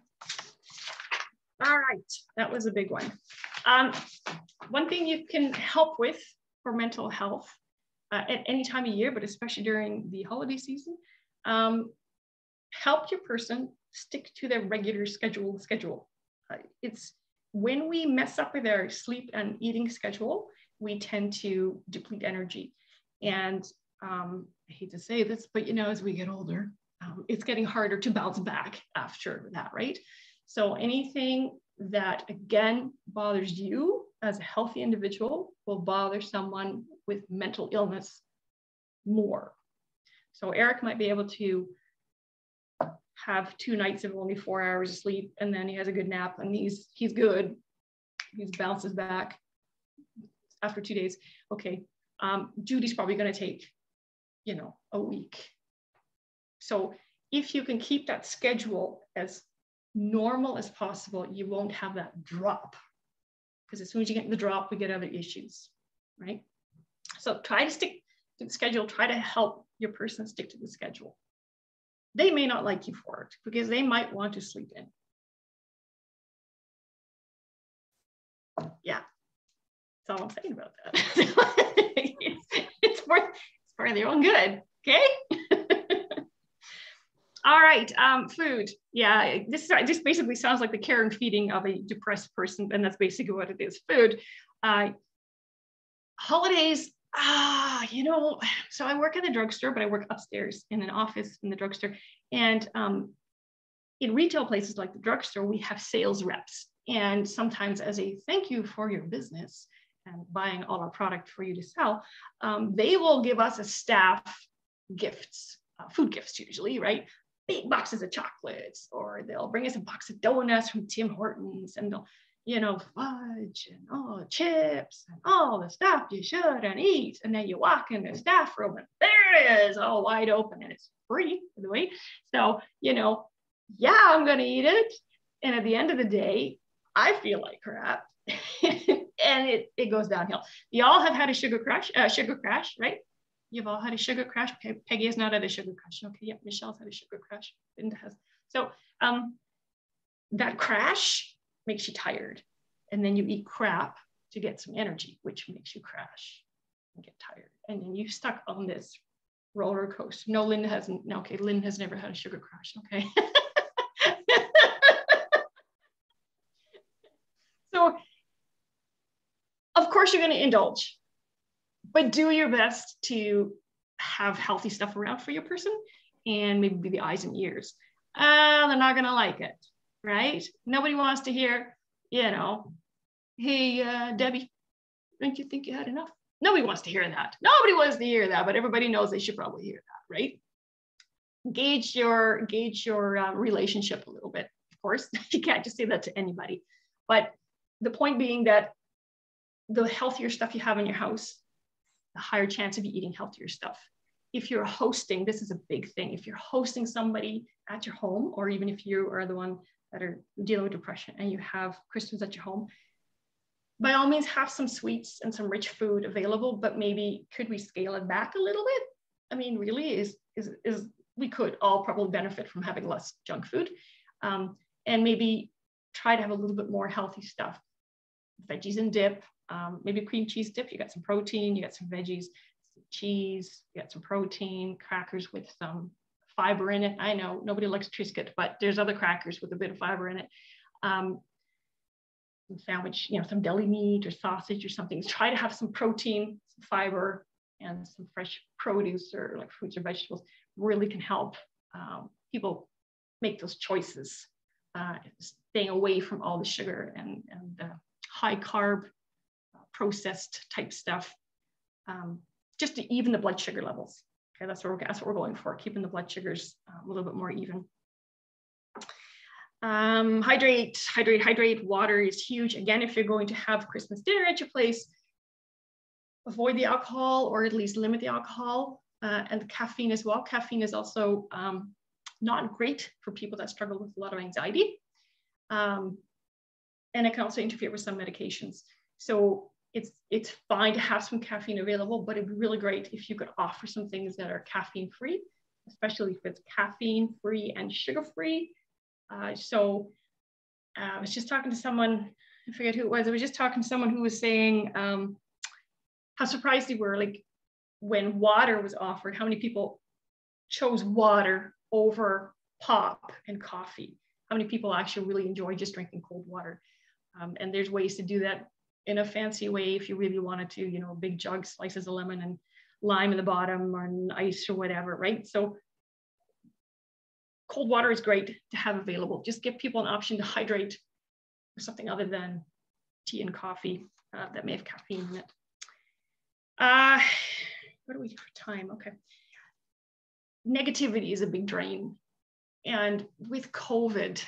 All right, that was a big one. One thing you can help with for mental health at any time of year, but especially during the holiday season, help your person stick to their regular schedule. It's when we mess up with our sleep and eating schedule, we tend to deplete energy. And I hate to say this, but as we get older, it's getting harder to bounce back after that, right? So anything that, again, bothers you as a healthy individual will bother someone with mental illness more. So Eric might be able to have 2 nights of only 4 hours of sleep, and then he has a good nap, and he's good. He bounces back after 2 days. Okay, Judy's probably going to take, a week. So if you can keep that schedule as normal as possible, you won't have that drop. Because as soon as you get the drop, we get other issues, right? So try to stick to the schedule. Try to help your person stick to the schedule. They may not like you for it because they might want to sleep in. Yeah, that's all I'm saying about that. it's for their own good, okay? All right, food. Yeah, this basically sounds like the care and feeding of a depressed person, and that's basically what it is, food. Holidays, so I work in the drugstore, but I work upstairs in an office in the drugstore. And in retail places like the drugstore, we have sales reps. And sometimes as a thank you for your business and buying all our product for you to sell, they will give us a staff gifts, food gifts usually, right? Big boxes of chocolates, or they'll bring us a box of donuts from Tim Hortons, and they'll, fudge and chips and all the stuff you shouldn't eat. And then you walk in the staff room and there it is, all wide open, and it's free, by the way. So, yeah, I'm going to eat it. And at the end of the day, I feel like crap. And it goes downhill. You all have had a sugar crash, right? You've all had a sugar crash. Peggy has not had a sugar crash. Okay, yeah, Michelle's had a sugar crash. Linda has. So that crash makes you tired. And then you eat crap to get some energy, which makes you crash and get tired. And then you're stuck on this roller coaster. No, Linda hasn't. No, okay, Lynn has never had a sugar crash. Okay. So, of course, you're going to indulge, but do your best to have healthy stuff around for your person and maybe be the eyes and ears. They're not going to like it, right? Nobody wants to hear, hey, Debbie, don't you think you had enough? Nobody wants to hear that. Nobody wants to hear that, but everybody knows they should probably hear that, right? Gauge your relationship a little bit. Of course, you can't just say that to anybody. But the point being that the healthier stuff you have in your house, the higher chance of you eating healthier stuff. If you're hosting, this is a big thing. If you're hosting somebody at your home, or even if you are the one that are dealing with depression and you have Christmas at your home, by all means have some sweets and some rich food available, but maybe could we scale it back a little bit? I mean, really is we could all probably benefit from having less junk food, and maybe try to have a little bit more healthy stuff. Veggies and dip, maybe cream cheese dip. You got some protein, you got some veggies, some cheese, you got some protein, crackers with some fiber in it. I know nobody likes Triscuit, but there's other crackers with a bit of fiber in it. Some sandwich, some deli meat or sausage or something. Try to have some protein, some fiber, and some fresh produce or like fruits or vegetables. Really can help people make those choices, staying away from all the sugar and high carb, processed type stuff, just to even the blood sugar levels. Okay, that's what we're going for, keeping the blood sugars a little bit more even. Hydrate, hydrate, hydrate. Water is huge. Again, if you're going to have Christmas dinner at your place, avoid the alcohol or at least limit the alcohol and the caffeine as well. Caffeine is also not great for people that struggle with a lot of anxiety. And it can also interfere with some medications. So it's fine to have some caffeine available, but it'd be really great if you could offer some things that are caffeine free, especially if it's caffeine free and sugar free. I was just talking to someone, I forget who it was. I was just talking to someone who was saying how surprised they were, like when water was offered, how many people chose water over pop and coffee. How many people actually really enjoy just drinking cold water. And there's ways to do that in a fancy way if you really wanted to, you know, big jug, slices of lemon and lime in the bottom or ice or whatever, right? So cold water is great to have available. Just give people an option to hydrate with something other than tea and coffee that may have caffeine in it. What do we do for time? Okay. Negativity is a big drain. And with COVID,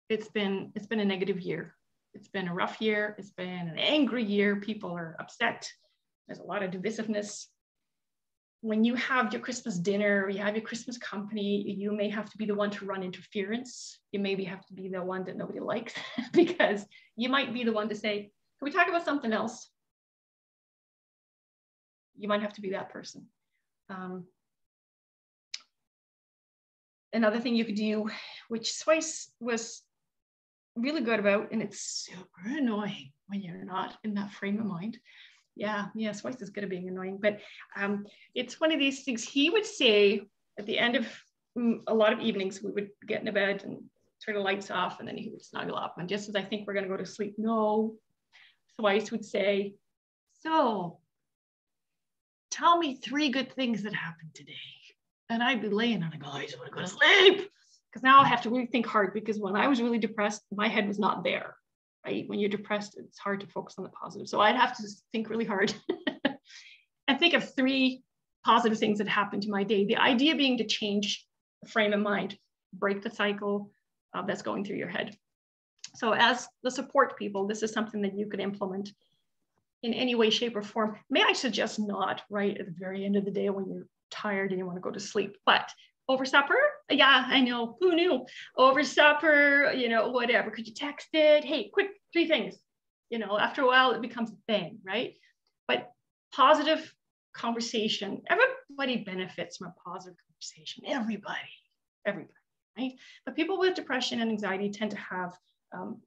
it's been a negative year. It's been a rough year. It's been an angry year. People are upset. There's a lot of divisiveness. When you have your Christmas dinner, you have your Christmas company, you may have to be the one to run interference. You maybe have to be the one that nobody likes because you might be the one to say, can we talk about something else? You might have to be that person. Another thing you could do, which Swice was really good about, and it's super annoying when you're not in that frame of mind. Yeah, Swice is good at being annoying, but it's one of these things. He would say at the end of a lot of evenings, we would get into bed and turn the lights off, and then he would snuggle up. And just as I think we're going to go to sleep, no, Swice would say, so tell me 3 good things that happened today. And I'd be laying and I go, I just want to go to sleep. Because now I have to really think hard, because when I was really depressed, my head was not there, right? When you're depressed, it's hard to focus on the positive. So I'd have to think really hard and think of 3 positive things that happened to my day. The idea being to change the frame of mind, break the cycle that's going through your head. So as the support people, this is something that you could implement in any way, shape, or form. May I suggest not right at the very end of the day when you're tired and you want to go to sleep, but over supper, yeah, I know, who knew? Over supper, you know, whatever. Could you text it? Hey, quick, 3 things. You know, after a while, it becomes a thing, right? But positive conversation, everybody benefits from a positive conversation. Everybody, right? But people with depression and anxiety tend to have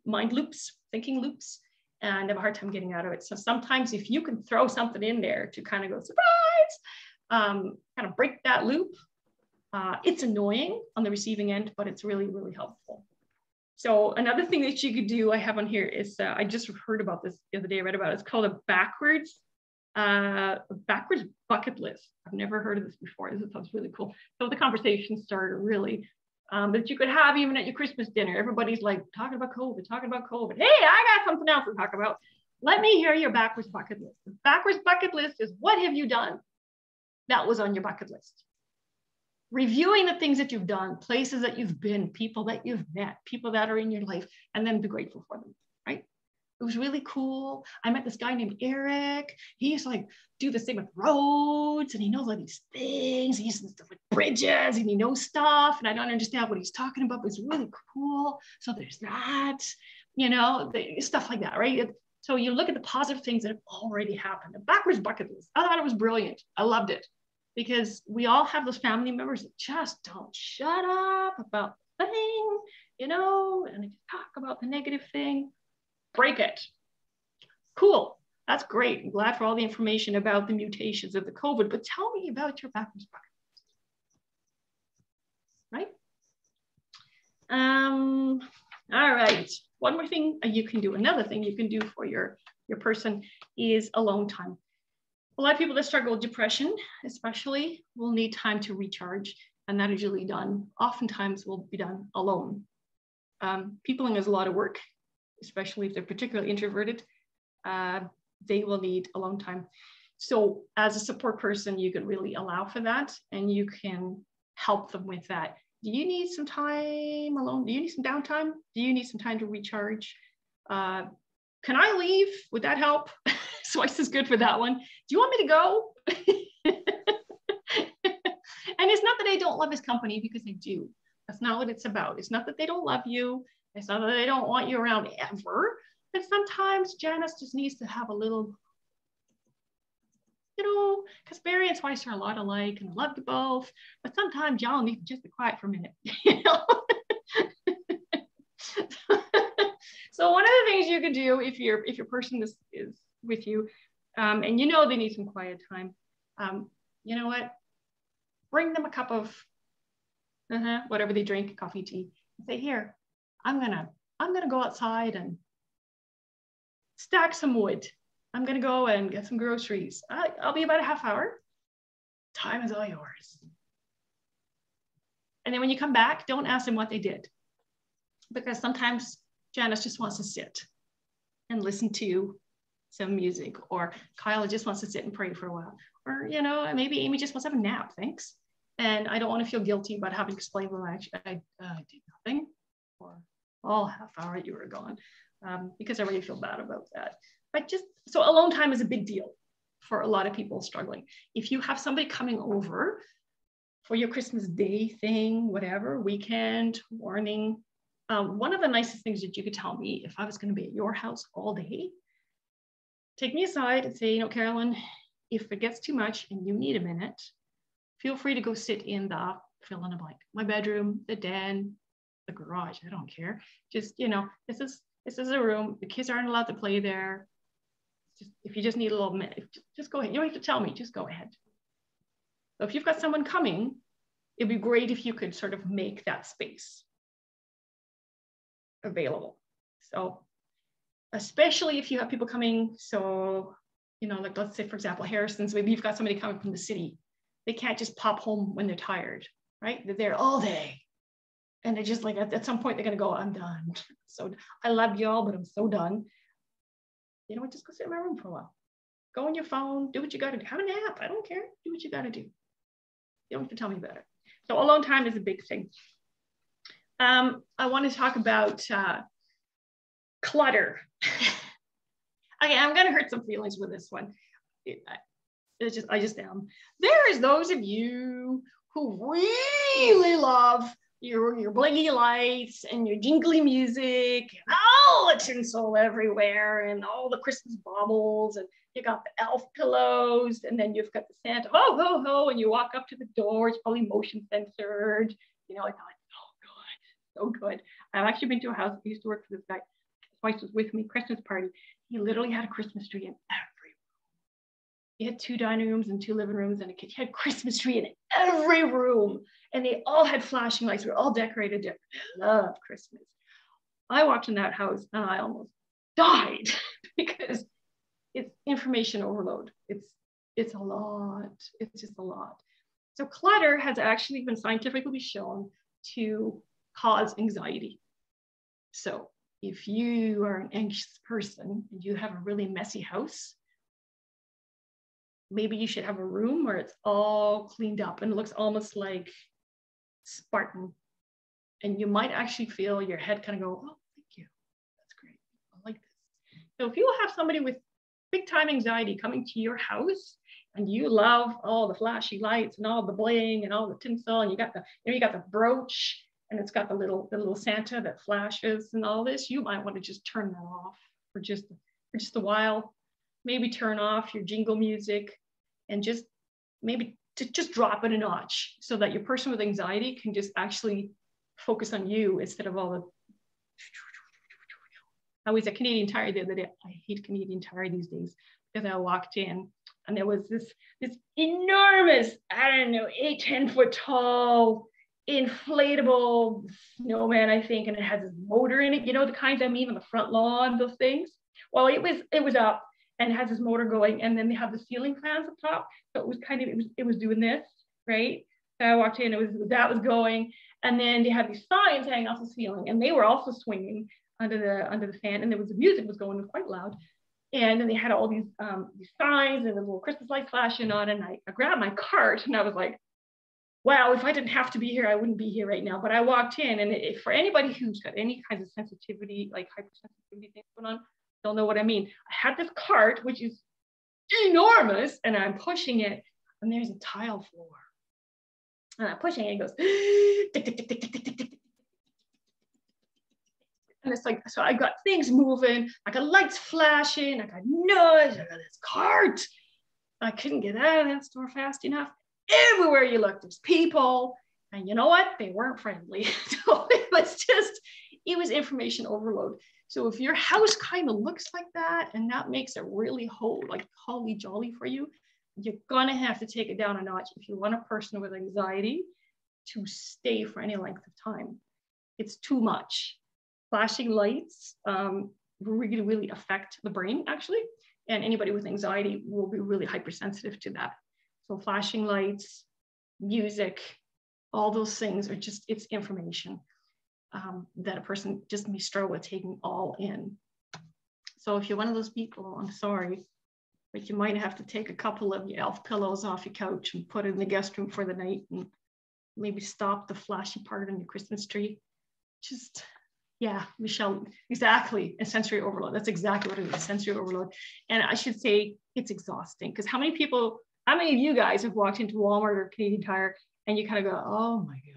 mind loops, thinking loops, and have a hard time getting out of it. So sometimes if you can throw something in there to kind of go, surprise, kind of break that loop, it's annoying on the receiving end, but it's really, really helpful. So another thing that you could do, I have on here is, I just heard about this the other day, I read about it. It's called a backwards bucket list. I've never heard of this before. This sounds really cool. So the conversation starter really, that you could have even at your Christmas dinner. Everybody's like talking about COVID. Hey, I got something else to talk about. Let me hear your backwards bucket list. The backwards bucket list is, what have you done that was on your bucket list? Reviewing the things that you've done, places that you've been, people that you've met, people that are in your life, and then be grateful for them, right? It was really cool. I met this guy named Eric. He used to like do this thing with roads, and he knows all these things. He used to do stuff with bridges, and he knows stuff, and I don't understand what he's talking about, but it's really cool. So there's that, you know, stuff like that, right? So you look at the positive things that have already happened. The backwards bucket list, I thought it was brilliant. I loved it. Because we all have those family members that just don't shut up about the thing, you know, and they just talk about the negative thing. Break it. Cool. That's great. I'm glad for all the information about the mutations of the COVID, but tell me about your backwards bucket list, right? All right. One more thing you can do. Another thing you can do for your person is alone time. A lot of people that struggle with depression, especially, will need time to recharge, and that is usually done, oftentimes will be done alone. Peopling is a lot of work, especially if they're particularly introverted. They will need alone time. So as a support person, you can really allow for that, and you can help them with that. do you need some time alone? Do you need some downtime? Do you need some time to recharge? Can I leave? Would that help? Swice is good for that one. Do you want me to go? And it's not that I don't love his company, because I do. That's not what it's about. It's not that they don't love you. It's not that they don't want you around ever. But sometimes Janice just needs to have a little, because Barry and Swice are a lot alike and I love you both. But sometimes y'all need to just be quiet for a minute. So one of the things you can do if your person is with you, and they need some quiet time, you know what? Bring them a cup of whatever they drink, coffee, tea. And say, here, I'm gonna go outside and stack some wood. I'm gonna go and get some groceries. I'll be about a half hour. Time is all yours. And then when you come back, don't ask them what they did, because sometimes Janice just wants to sit and listen to some music, or Kyle just wants to sit and pray for a while, or maybe Amy just wants to have a nap. Thanks. And I don't want to feel guilty about having to explain, well, actually, I did nothing for all half hour you were gone, because I really feel bad about that. But so alone time is a big deal for a lot of people struggling. If you have somebody coming over for your Christmas Day thing, whatever, weekend, morning, one of the nicest things that you could tell me if I was going to be at your house all day, take me aside and say, Carolyn, if it gets too much and you need a minute, feel free to go sit in the fill in a blank. My bedroom, the den, the garage, I don't care. Just, this is a room. The kids aren't allowed to play there. If you just need a little minute, just go ahead. You don't have to tell me, just go ahead. So if you've got someone coming, it'd be great if you could sort of make that space available. So especially if you have people coming, so, like let's say, for example, Harrison's, maybe you've got somebody coming from the city. They can't just pop home when they're tired, right? They're there all day. And they're just like, at some point, they're going to go, I'm done. So I love y'all, but I'm so done. Just go sit in my room for a while. Go on your phone, do what you got to do. Have a nap. I don't care. Do what you got to do. You don't have to tell me about it. So alone time is a big thing. I want to talk about clutter. Okay, I'm going to hurt some feelings with this one. I just am. There's those of you who really love your blingy lights and your jingly music and all the tinsel everywhere and all the Christmas baubles, and you got the elf pillows, and then you've got the Santa ho ho ho, and you walk up to the door. It's probably motion censored. I thought, so good. I've actually been to a house. I used to work for this guy. His wife was with me. Christmas party. He literally had a Christmas tree in every room. He had 2 dining rooms and 2 living rooms and a kitchen. He had a Christmas tree in every room. And they all had flashing lights. We were all decorated different. I love Christmas. I walked in that house and I almost died because it's information overload. It's a lot. It's just a lot. So clutter has actually been scientifically shown to cause anxiety. So if you are an anxious person and you have a really messy house, maybe you should have a room where it's all cleaned up and it looks almost like Spartan. And you might actually feel your head kind of go, oh, thank you. That's great. I like this. So if you have somebody with big time anxiety coming to your house and you love all the flashy lights and all the bling and all the tinsel, and you got the brooch and it's got the little Santa that flashes and all this, you might want to just turn that off for just a while. Maybe turn off your jingle music and just maybe just drop it a notch so that your person with anxiety can just actually focus on you instead of all the. I was at Canadian Tire the other day. I hate Canadian Tire these days because I walked in and there was this enormous, 8-10 foot tall inflatable snowman, I think, and it has this motor in it, the kinds I mean on the front lawn, those things. Well, it was up and it has this motor going, and then they have the ceiling fans up top. So it was it was doing this, right? So I walked in, that was going, and then they had these signs hanging off the ceiling, and they were also swinging under the fan, and the music was going quite loud. And then they had all these signs and the little Christmas lights flashing on, and I grabbed my cart and I was like, wow, if I didn't have to be here, I wouldn't be here right now. But I walked in, and for anybody who's got any kinds of sensitivity, like hypersensitivity things going on, they'll know what I mean. I had this cart, which is enormous, and I'm pushing it, and there's a tile floor. And I'm pushing it, it goes, tick, tick, tick, tick, tick, tick, tick, tick. And it's like, so I got things moving, I got lights flashing, I got noise, I got this cart. I couldn't get out of that store fast enough. Everywhere you look, there's people. And you know what? They weren't friendly. So it was information overload. So if your house kind of looks like that, and that makes it really holly jolly for you, you're gonna have to take it down a notch if you want a person with anxiety to stay for any length of time. It's too much. Flashing lights really, really affect the brain, actually. And anybody with anxiety will be really hypersensitive to that. So flashing lights, music, all those things are just, it's information that a person just may struggle with taking all in. So if you're one of those people, I'm sorry, but you might have to take a couple of your elf pillows off your couch and put it in the guest room for the night, and maybe stop the flashy part on your Christmas tree. Just, yeah, Michelle, exactly, a sensory overload. That's exactly what it is, sensory overload. And I should say it's exhausting, because how many of you guys have walked into Walmart or Canadian Tire and you kind of go, oh my gosh.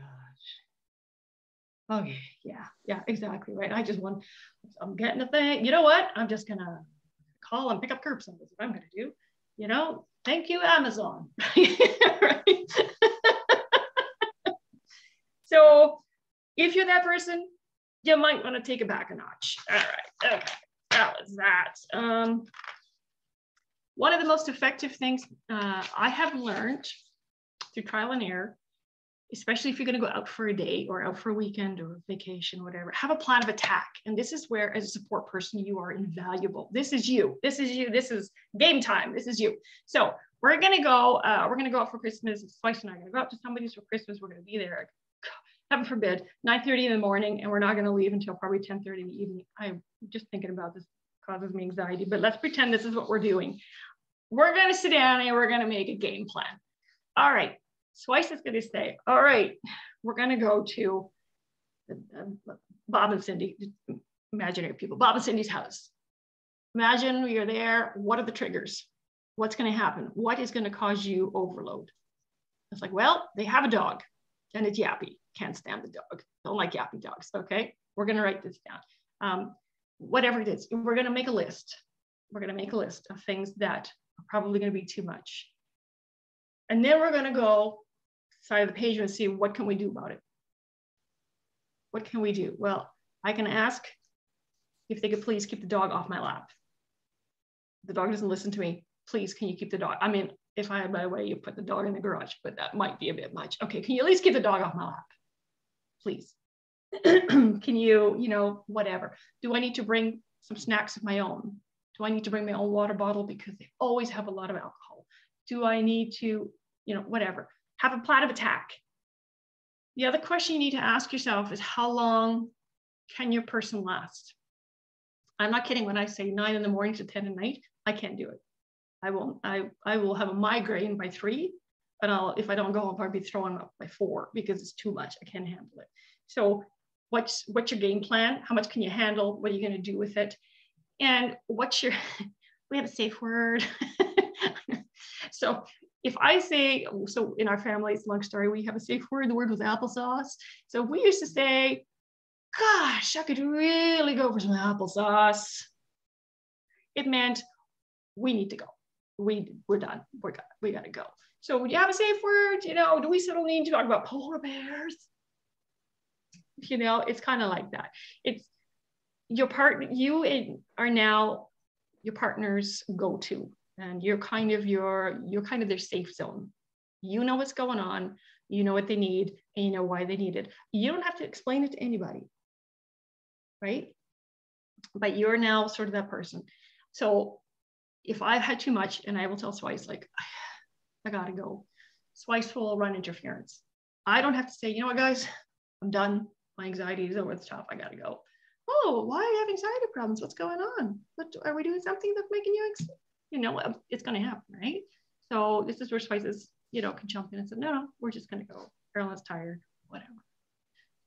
Okay, yeah, exactly, right. I'm getting a thing. You know what? I'm just gonna call and pick up curbside. That's what I'm gonna do. You know, thank you, Amazon. Right? So if you're that person, you might want to take it back a notch. All right, okay, that was that. One of the most effective things I have learned through trial and error, especially if you're going to go out for a day or out for a weekend or vacation, whatever, have a plan of attack. And this is where, as a support person, you are invaluable. This is you. This is you. This is game time. This is you. So we're going to go out for Christmas. Spice and I are going to go out to somebody's for Christmas. We're going to be there, heaven forbid, 9:30 in the morning, and we're not going to leave until probably 10:30 in the evening. I'm just thinking about this causes me anxiety, but let's pretend this is what we're doing. We're going to sit down and we're going to make a game plan. All right. Swice is going to say, all right, we're going to go to Bob and Cindy, imaginary people, Bob and Cindy's house. Imagine we are there. What are the triggers? What's going to happen? What is going to cause you overload? It's like, well, they have a dog and it's yappy. Can't stand the dog. Don't like yappy dogs. Okay. We're going to write this down. Whatever it is, we're going to make a list. We're going to make a list of things that are probably going to be too much. And then we're going to go side of the page and see what can we do about it. What can we do? Well, I can ask if they could please keep the dog off my lap. The dog doesn't listen to me. Please, can you keep the dog? I mean, if I had my way, you put the dog in the garage, but that might be a bit much. Okay, can you at least keep the dog off my lap? Please. Can you, whatever. Do I need to bring some snacks of my own? Do I need to bring my own water bottle because they always have a lot of alcohol? Do I need to, whatever. Have a plan of attack. The other question you need to ask yourself is, how long can your person last? I'm not kidding when I say 9 in the morning to 10 at night. I can't do it. I will have a migraine by 3, but if I don't go, I'll probably be throwing up by 4 because it's too much. I can't handle it. So what's your game plan? How much can you handle? What are you going to do with it? And we have a safe word. So if I say, so in our family, it's a long story, we have a safe word. The word was applesauce. So we used to say, gosh, I could really go for some applesauce. It meant we need to go. We're done. We got to go. So would you have a safe word? Do we still need to talk about polar bears? It's kind of like that. It's your partner. You are now your partner's go-to, and you're kind of their safe zone. You know what's going on. You know what they need, and you know why they need it. You don't have to explain it to anybody, right? But you're now sort of that person. So if I've had too much, and I will tell Swice, like, I gotta go. Swice will run interference. I don't have to say, you know what, guys, I'm done. My anxiety is over the top. I gotta go. Oh, why are you having anxiety problems? What's going on? Are we doing something that's making you, it's gonna happen, right? So this is where Swice is can jump in and say, no, we're just going to go. Carolyn's tired, whatever.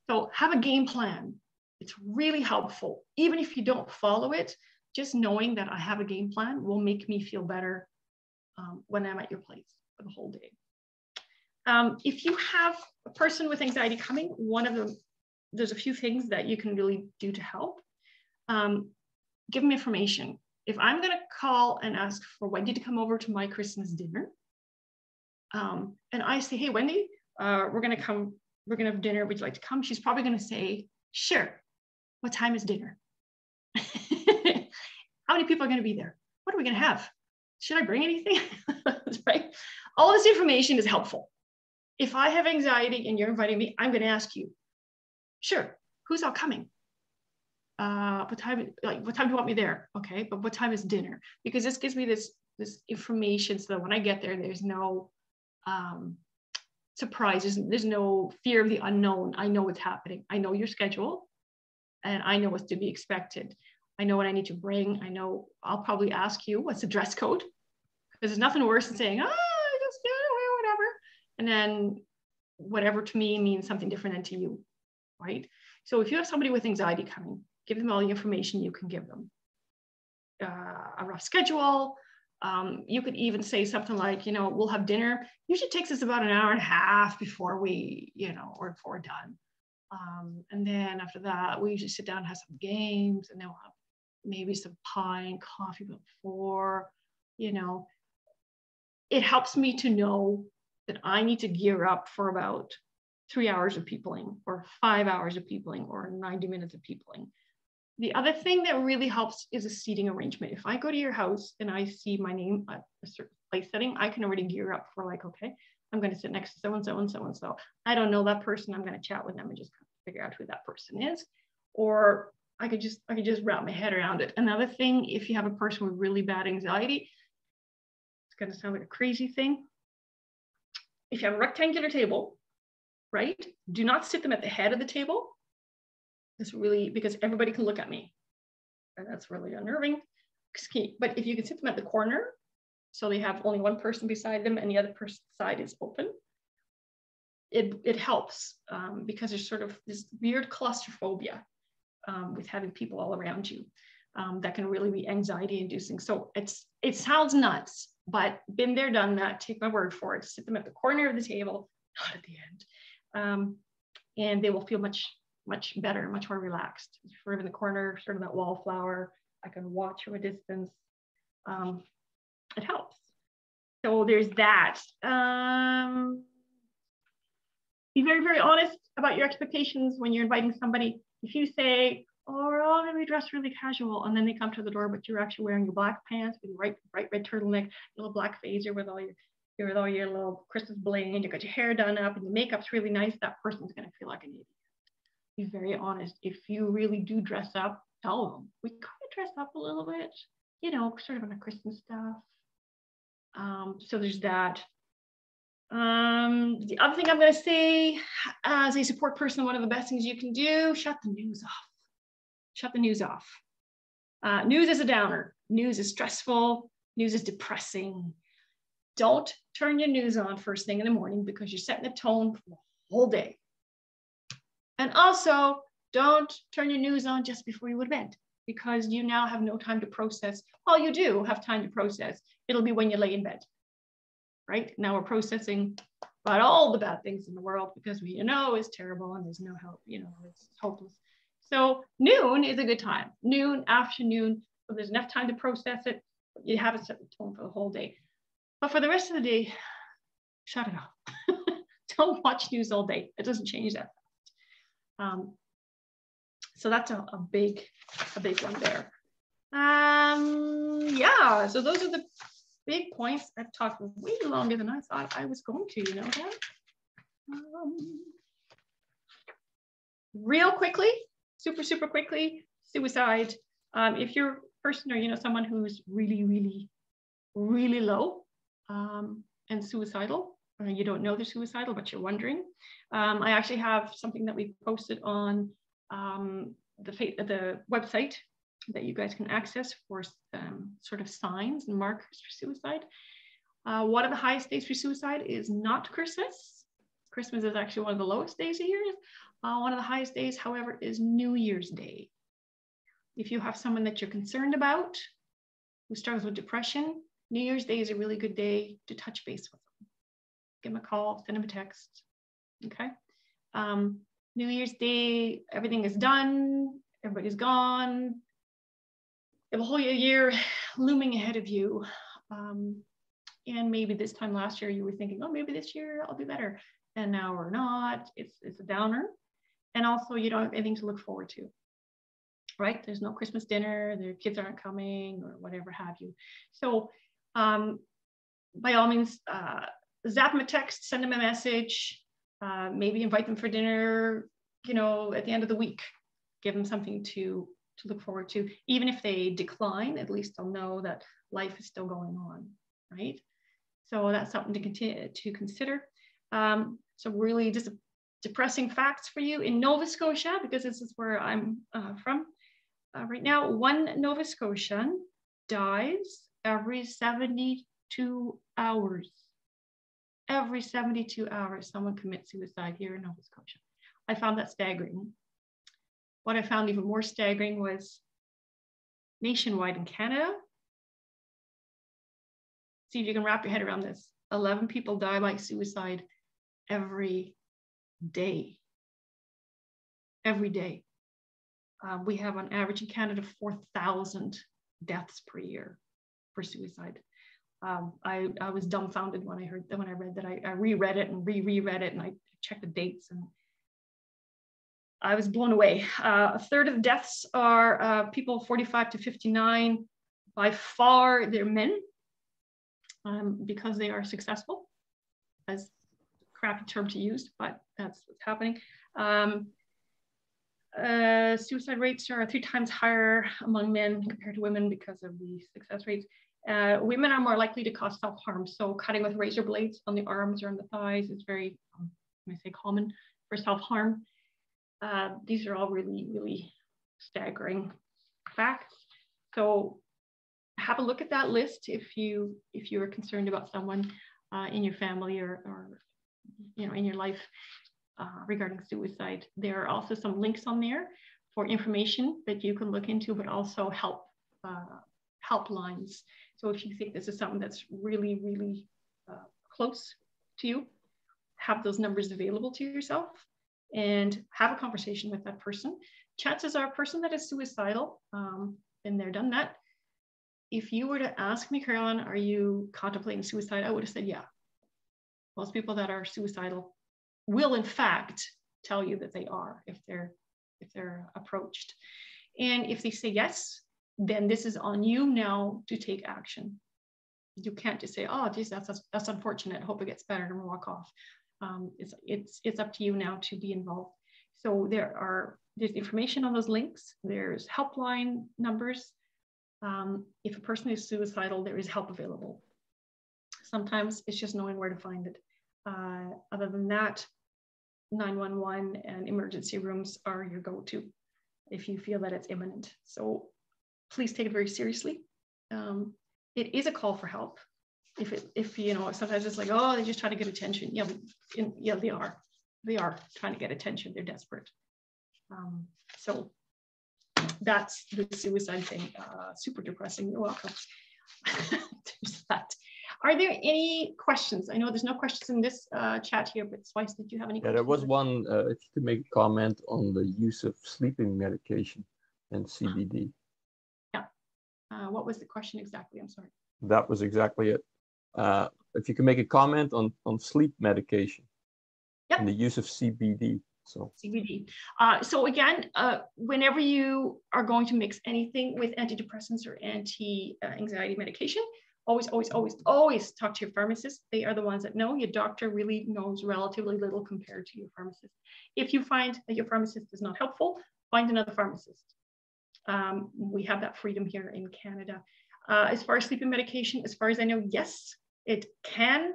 So have a game plan. It's really helpful. Even if you don't follow it, just knowing that I have a game plan will make me feel better when I'm at your place for the whole day. If you have a person with anxiety coming, there's a few things that you can really do to help. Give them information. If I'm going to call and ask for Wendy to come over to my Christmas dinner, and I say, hey, Wendy, we're going to have dinner. Would you like to come? She's probably going to say, sure. What time is dinner? How many people are going to be there? What are we going to have? Should I bring anything? Right? All this information is helpful. If I have anxiety and you're inviting me, I'm going to ask you, sure, who's all coming? What time do you want me there? Okay, but what time is dinner? Because this gives me this information so that when I get there, there's no surprises. There's no fear of the unknown. I know what's happening. I know your schedule and I know what's to be expected. I know what I need to bring. I know I'll probably ask you, what's the dress code? Because there's nothing worse than saying, just whatever. And then whatever to me means something different than to you, right? So if you have somebody with anxiety coming, give them all the information you can give them. A rough schedule. You could even say something like, we'll have dinner. Usually takes us about an hour and a half before we, or before we're done. And then after that, we usually sit down and have some games, and then we'll have maybe some pie and coffee before, It helps me to know that I need to gear up for about 3 hours of peopling, or 5 hours of peopling, or 90 minutes of peopling. The other thing that really helps is a seating arrangement. If I go to your house and I see my name at a certain place setting, I can already gear up for like, okay, I'm going to sit next to so-and-so and so-and-so. I don't know that person. I'm going to chat with them and just figure out who that person is. Or I could just wrap my head around it. Another thing, if you have a person with really bad anxiety, it's going to sound like a crazy thing. If you have a rectangular table, right? Do not sit them at the head of the table. It's really, because everybody can look at me. And that's really unnerving. But if you can sit them at the corner, so they have only one person beside them and the other person's side is open, it helps because there's sort of this weird claustrophobia with having people all around you that can really be anxiety inducing. So it sounds nuts, but been there, done that, take my word for it. Sit them at the corner of the table, not at the end. And they will feel much better, much more relaxed. Sort of in the corner, sort of that wallflower. I can watch from a distance. It helps. So there's that. Be very, very honest about your expectations when you're inviting somebody. If you say, oh, we're all going to be dressed really casual, and then they come to the door, but you're actually wearing your black pants with your bright red turtleneck, your little black phaser with all your little Christmas bling, and you got your hair done up, and the makeup's really nice, that person's going to feel like an idiot. Be very honest. If you really do dress up, tell them, we kind of dress up a little bit, sort of on a Christmas stuff. So there's that. The other thing I'm going to say, as a support person, one of the best things you can do, shut the news off. Shut the news off. News is a downer. News is stressful. News is depressing. Don't turn your news on first thing in the morning, because you're setting the tone for the whole day. And also, don't turn your news on just before you go to bed, because you now have no time to process. Well, you do have time to process. It'll be when you lay in bed, right? Now we're processing about all the bad things in the world because we is terrible and there's no help, it's hopeless. So noon is a good time. Noon, afternoon, so there's enough time to process it. You haven't set the tone for the whole day. But for the rest of the day, shut it off. Don't watch news all day. It doesn't change that. So that's a big one there. Yeah, so those are the big points. I've talked way longer than I thought I was going to, that. Real quickly, super quickly, suicide. If you're a person or someone who's really, really, really low and suicidal, or you don't know they're suicidal, but you're wondering, I actually have something that we posted on the website that you guys can access for sort of signs and markers for suicide. One of the highest days for suicide is not Christmas. Christmas is actually one of the lowest days a year. One of the highest days, however, is New Year's Day. If you have someone that you're concerned about who struggles with depression, New Year's Day is a really good day to touch base with them. Give them a call, send them a text, okay? New Year's Day, everything is done, everybody's gone. You have a whole year looming ahead of you. And maybe this time last year you were thinking, oh, maybe this year I'll be better. And now we're not. It's a downer. And also you don't have anything to look forward to, right? There's no Christmas dinner, their kids aren't coming or whatever have you. So by all means, zap them a text, send them a message, maybe invite them for dinner, you know, at the end of the week. Give them something to look forward to. Even if they decline, at least they'll know that life is still going on, right? So that's something to continue to consider. So really just depressing facts for you in Nova Scotia, because this is where I'm from. Right now, one Nova Scotian dies every 72 hours. Every 72 hours, someone commits suicide here in Nova Scotia. I found that staggering. What I found even more staggering was nationwide in Canada. See if you can wrap your head around this. 11 people die by suicide every day. Every day. We have on average in Canada 4,000 deaths per year for suicide. I was dumbfounded when I read that. I reread it and reread it, and I checked the dates, and I was blown away. A third of the deaths are people 45 to 59. By far, they're men, because they are successful. That's a crappy term to use, but that's what's happening. Suicide rates are 3 times higher among men compared to women because of the success rates. Women are more likely to cause self-harm. So cutting with razor blades on the arms or on the thighs is very, common for self-harm. These are all really, really staggering facts. So have a look at that list if you are concerned about someone in your family or in your life regarding suicide. There are also some links on there for information that you can look into, but also helplines. So if you think this is something that's really, really close to you, have those numbers available to yourself and have a conversation with that person. Chances are a person that is suicidal, been there, done that. If you were to ask me, Caroline, are you contemplating suicide? I would have said, yeah. Most people that are suicidal will in fact tell you that they are if they're approached. And if they say yes, then this is on you now to take action. You can't just say, oh, geez, that's unfortunate. Hope it gets better and walk off. It's up to you now to be involved. So there's information on those links. There's helpline numbers. If a person is suicidal, there is help available. Sometimes it's just knowing where to find it. Other than that, 911 and emergency rooms are your go-to if you feel that it's imminent. So please take it very seriously. It is a call for help. If sometimes it's like, oh, they're just trying to get attention. Yeah, they are. They are trying to get attention. They're desperate. So that's the suicide thing. Super depressing. You're welcome. There's that. Are there any questions? I know there's no questions in this chat here, but Swice, did you have any questions? Yeah, there was one, if you could make a comment on the use of sleeping medication and CBD. Yeah. What was the question exactly? I'm sorry. That was exactly it. If you can make a comment on sleep medication, yep, and the use of CBD. So CBD. So again, whenever you are going to mix anything with antidepressants or anti-anxiety medication, always talk to your pharmacist. They are the ones that know. Your doctor really knows relatively little compared to your pharmacist. If you find that your pharmacist is not helpful, find another pharmacist. We have that freedom here in Canada. As far as sleeping medication, as far as I know, yes, it can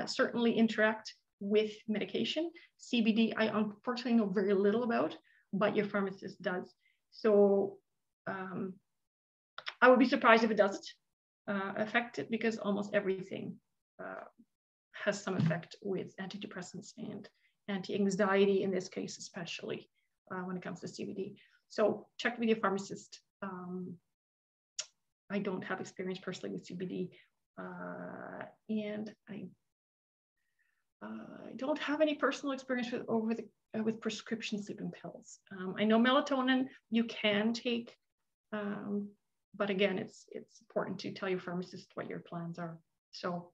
certainly interact with medication. CBD, I unfortunately know very little about, but your pharmacist does. So I would be surprised if it doesn't. affect it because almost everything has some effect with antidepressants and anti-anxiety in this case, especially when it comes to CBD. So check with your pharmacist. I don't have experience personally with CBD, and I don't have any personal experience with prescription sleeping pills. I know melatonin you can take, but again, it's important to tell your pharmacist what your plans are. So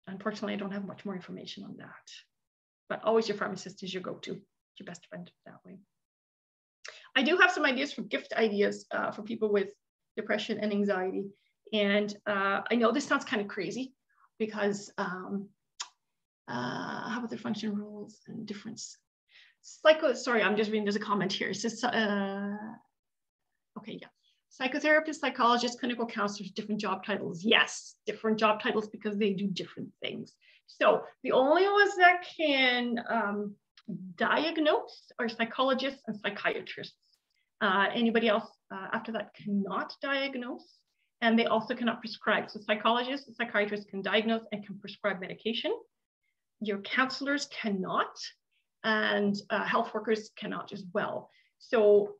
unfortunately, I don't have much more information on that. But always your pharmacist is your go-to, your best friend that way. I do have some ideas for gift ideas for people with depression and anxiety. And I know this sounds kind of crazy because how about the function rules and difference? Sorry, I'm just reading, there's a comment here. It says, okay, yeah. Psychotherapists, psychologists, clinical counselors, different job titles. Yes, different job titles because they do different things. So the only ones that can diagnose are psychologists and psychiatrists. Anybody else after that cannot diagnose, and they also cannot prescribe. So psychologists and psychiatrists can diagnose and can prescribe medication. Your counselors cannot, and health workers cannot as well. So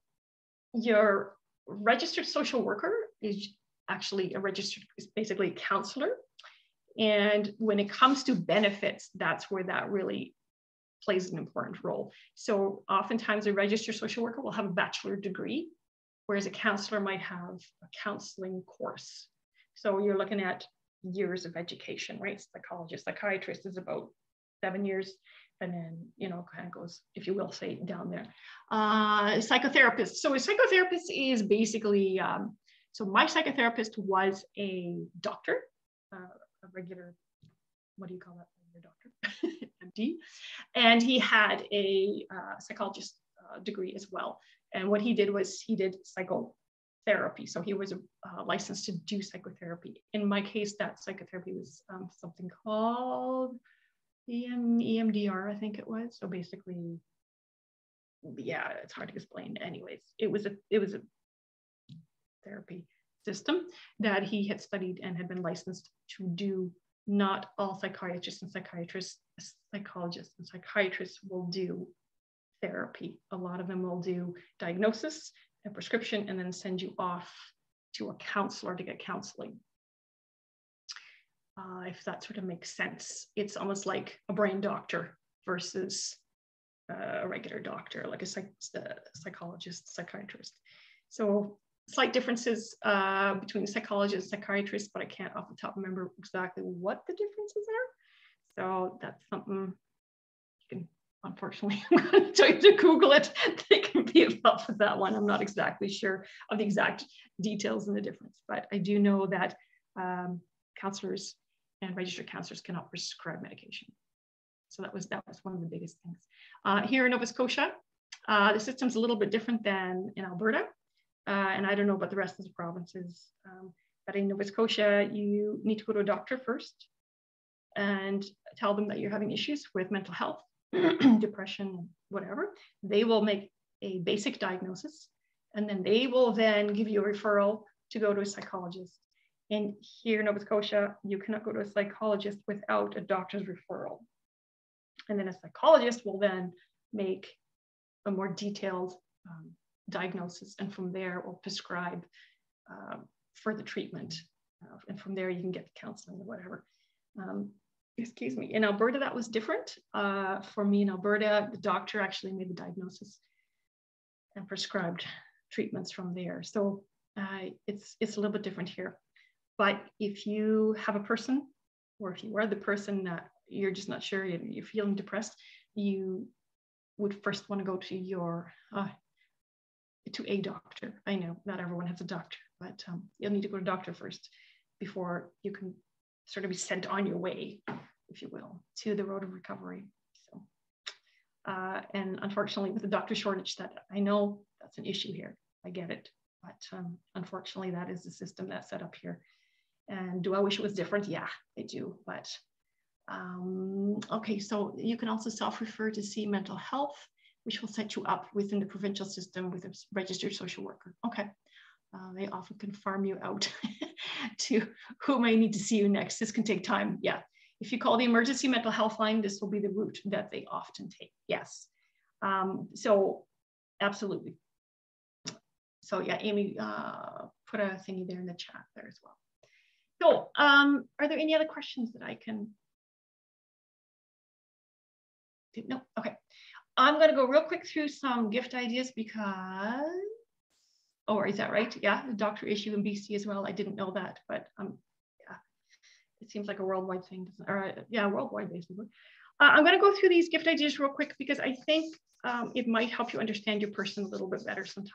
your registered social worker is actually is basically a counselor. And when it comes to benefits, that's where that really plays an important role. So oftentimes a registered social worker will have a bachelor's degree, whereas a counselor might have a counseling course. So you're looking at years of education, right? Psychologist, psychiatrist is about 7 years, and then, kind of goes, if you will, say down there. Psychotherapist. So a psychotherapist is basically, so my psychotherapist was a doctor, a regular, what do you call that? Your doctor, MD, and he had a psychologist degree as well. And what he did was he did psychotherapy. So he was licensed to do psychotherapy. In my case, that psychotherapy was something called EMDR, I think it was. So basically, yeah, it's hard to explain. Anyways, it was a therapy system that he had studied and had been licensed to do. Not all psychiatrists and psychologists and psychiatrists will do therapy. A lot of them will do diagnosis and prescription and then send you off to a counselor to get counseling. If that sort of makes sense. It's almost like a brain doctor versus a regular doctor, like a psychologist, psychiatrist. So slight differences between psychologists and psychiatrists, but I can't off the top remember exactly what the differences are. So that's something you can, unfortunately, I'm going to tell you to Google it. They can be involved with that one. I'm not exactly sure of the exact details and the difference, but I do know that counselors and registered counselors cannot prescribe medication. So that was one of the biggest things. Here in Nova Scotia, the system's a little bit different than in Alberta. And I don't know about the rest of the provinces, but in Nova Scotia, you need to go to a doctor first and tell them that you're having issues with mental health, depression, whatever. They will make a basic diagnosis, and then they will then give you a referral to go to a psychologist. And here in Nova Scotia, you cannot go to a psychologist without a doctor's referral. And then a psychologist will then make a more detailed diagnosis, and from there will prescribe further treatment. And from there you can get counseling or whatever. Excuse me. In Alberta, that was different. For me in Alberta, the doctor actually made the diagnosis and prescribed treatments from there. So it's a little bit different here. But if you have a person, or if you are the person that you're just not sure, you're feeling depressed, you would first want to go to your to a doctor. I know not everyone has a doctor, but you'll need to go to a doctor first before you can sort of be sent on your way, if you will, to the road of recovery. So, and unfortunately, with the doctor shortage, that I know that's an issue here. I get it, but unfortunately, that is the system that's set up here. And do I wish it was different? Yeah, I do. But okay, so you can also self-refer to see mental health, which will set you up within the provincial system with a registered social worker. Okay, They often can farm you out to who may need to see you next. This can take time. Yeah. If you call the emergency mental health line, this will be the route that they often take. Yes. So absolutely. So yeah, Amy put a thingy there in the chat there as well. So are there any other questions that I can do? No, okay. I'm gonna go real quick through some gift ideas because, oh, is that right? Yeah, the doctor issue in BC as well. I didn't know that, but yeah, it seems like a worldwide thing, or yeah, worldwide basically. I'm gonna go through these gift ideas real quick because I think it might help you understand your person a little bit better sometimes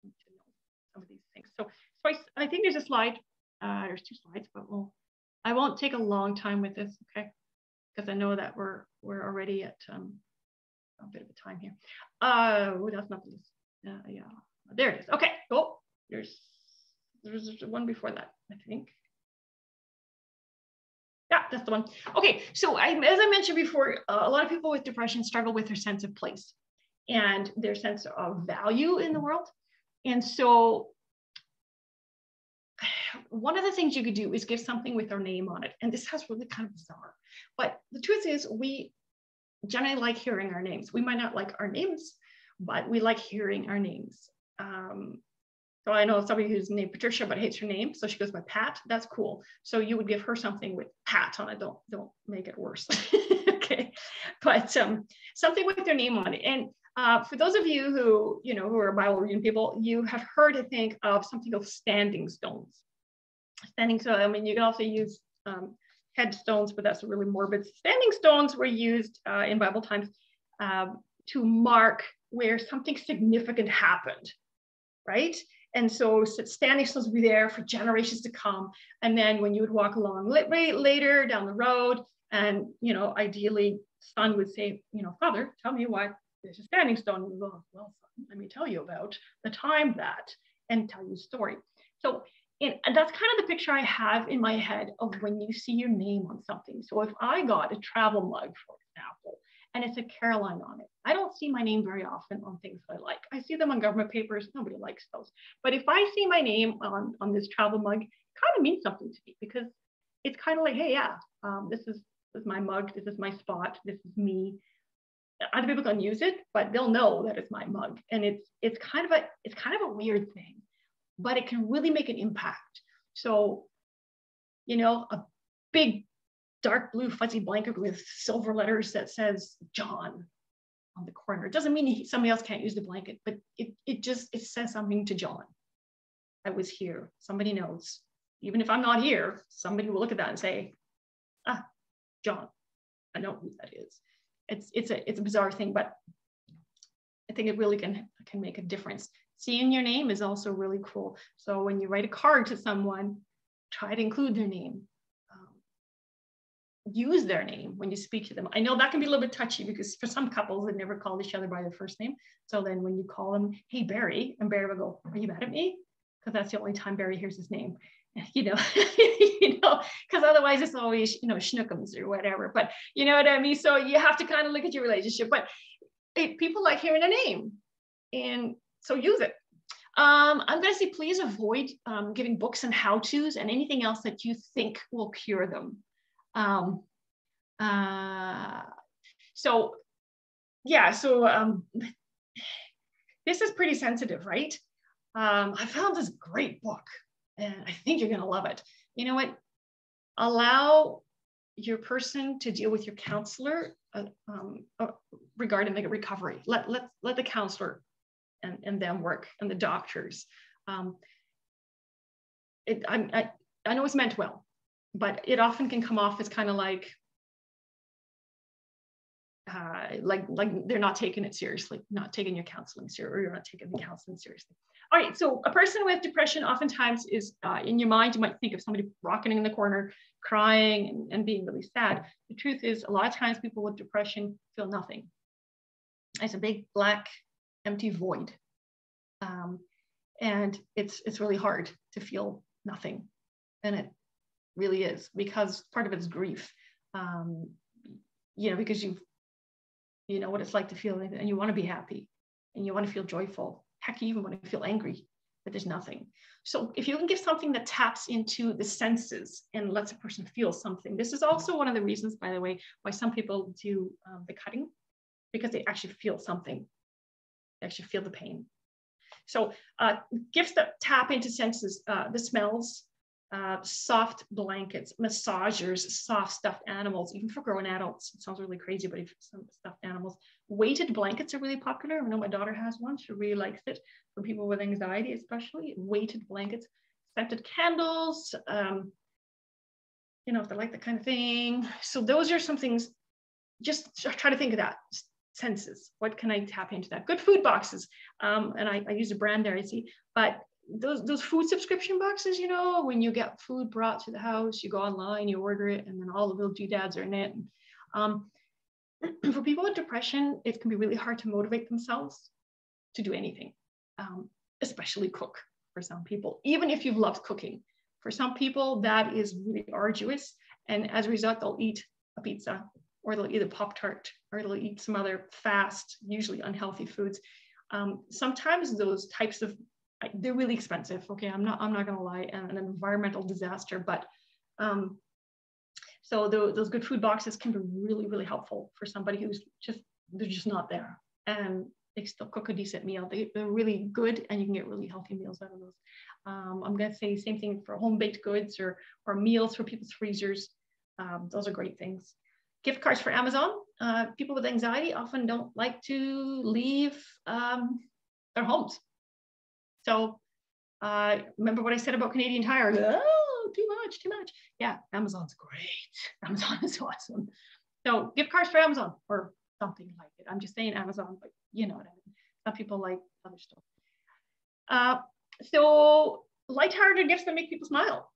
to know some of these things. So I think there's a slide. There's 2 slides, but I won't take a long time with this, okay? Because I know that we're already at a bit of a time here. Oh, that's not this. Yeah, there it is. Okay, cool. There's one before that, I think. Yeah, that's the one. Okay, so as I mentioned before, a lot of people with depression struggle with their sense of place and their sense of value in the world. And so one of the things you could do is give something with our name on it. And this sounds really kind of bizarre, but the truth is we generally like hearing our names. We might not like our names, but we like hearing our names. So I know somebody who's named Patricia, but hates her name. So she goes by Pat. That's cool. So you would give her something with Pat on it. Don't make it worse. Okay. But something with their name on it. And for those of you who, who are Bible reading people, you have heard to think of something called standing stones. Standing stones, I mean, you can also use headstones, but that's really morbid. Standing stones were used in Bible times to mark where something significant happened, right? And so standing stones would be there for generations to come. And then when you would walk along later down the road, and ideally, son would say, Father, tell me why there's a standing stone. And you go, well, son, let me tell you about the time that, and tell you a story. So and that's kind of the picture I have in my head of when you see your name on something. So if I got a travel mug, for example, and it's a Caroline on it, I don't see my name very often on things I like. I see them on government papers. Nobody likes those. But if I see my name on this travel mug, it kind of means something to me because it's kind of like, hey, yeah, this is my mug. This is my spot. This is me. Other people can use it, but they'll know that it's my mug. And it's kind of a weird thing, but it can really make an impact. So, a big dark blue fuzzy blanket with silver letters that says John on the corner. It doesn't mean somebody else can't use the blanket, but it says something to John. I was here. Somebody knows. Even if I'm not here, somebody will look at that and say, John, I know who that is. It's a bizarre thing, but I think it really can make a difference. Seeing your name is also really cool. So when you write a card to someone, try to include their name. Use their name when you speak to them. I know that can be a little bit touchy because for some couples, they've never called each other by their first name. So then when you call them, hey, Barry, and Barry will go, are you mad at me? Because that's the only time Barry hears his name. Because otherwise it's always, schnookums or whatever. But you know what I mean? So you have to kind of look at your relationship. But people like hearing a name. And so use it. I'm going to say, please avoid giving books and how-tos and anything else that you think will cure them. So this is pretty sensitive, right? I found this great book and I think you're going to love it. You know what? Allow your person to deal with your counselor regarding the recovery. Let the counselor and them work, and the doctors. I know it's meant well, but it often can come off as kind of like they're not taking it seriously, not taking your counseling seriously, or you're not taking the counseling seriously. All right, so a person with depression oftentimes is, in your mind, you might think of somebody rocking in the corner, crying and being really sad. The truth is, a lot of times people with depression feel nothing. It's a big, black, empty void. And it's really hard to feel nothing. And it really is, because part of it's grief. Because you know what it's like to feel, and you want to be happy and you want to feel joyful. Heck, you even want to feel angry. but there's nothing. So if you can give something that taps into the senses and lets a person feel something, this is also one of the reasons, by the way, why some people do the cutting, because they actually feel something. They actually feel the pain. So gifts that tap into senses, the smells, soft blankets, massagers, soft stuffed animals, even for grown adults. It sounds really crazy, but if some stuffed animals. Weighted blankets are really popular. I know my daughter has one. She really likes it for people with anxiety, especially. Weighted blankets, scented candles, you know, if they like that kind of thing. So those are some things. Just try to think of that. Senses. What can I tap into that? Good food boxes. And I use a brand there, I see. But those food subscription boxes, you know, when you get food brought to the house, you go online, you order it, and then all the little doodads are in it. For people with depression, it can be really hard to motivate themselves to do anything, especially cook for some people, even if you've loved cooking. For some people, that is really arduous. And as a result, they'll eat a pizza, or they'll eat a Pop-Tart, or they'll eat some other fast, usually unhealthy foods. Sometimes those types of, they're really expensive. Okay, I'm not gonna lie, and an environmental disaster, but so those good food boxes can be really, really helpful for somebody who's they're just not there, and they still cook a decent meal. They're really good, and you can get really healthy meals out of those. I'm gonna say the same thing for home baked goods or meals for people's freezers. Those are great things. Gift cards for Amazon. People with anxiety often don't like to leave their homes. So remember what I said about Canadian Tire? Oh, too much. Yeah, Amazon's great. Amazon is awesome. So gift cards for Amazon or something like it. I'm just saying Amazon, but you know what I mean. Some people like other stuff. So lighthearted gifts that make people smile.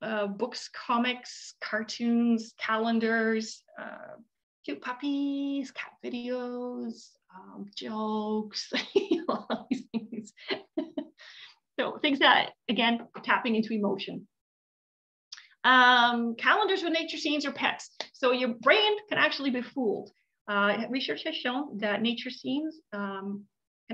Books, comics, cartoons, calendars, cute puppies, cat videos, jokes, all these things. So things that, again, tapping into emotion. Calendars with nature scenes or pets. So your brain can actually be fooled. Research has shown that nature scenes can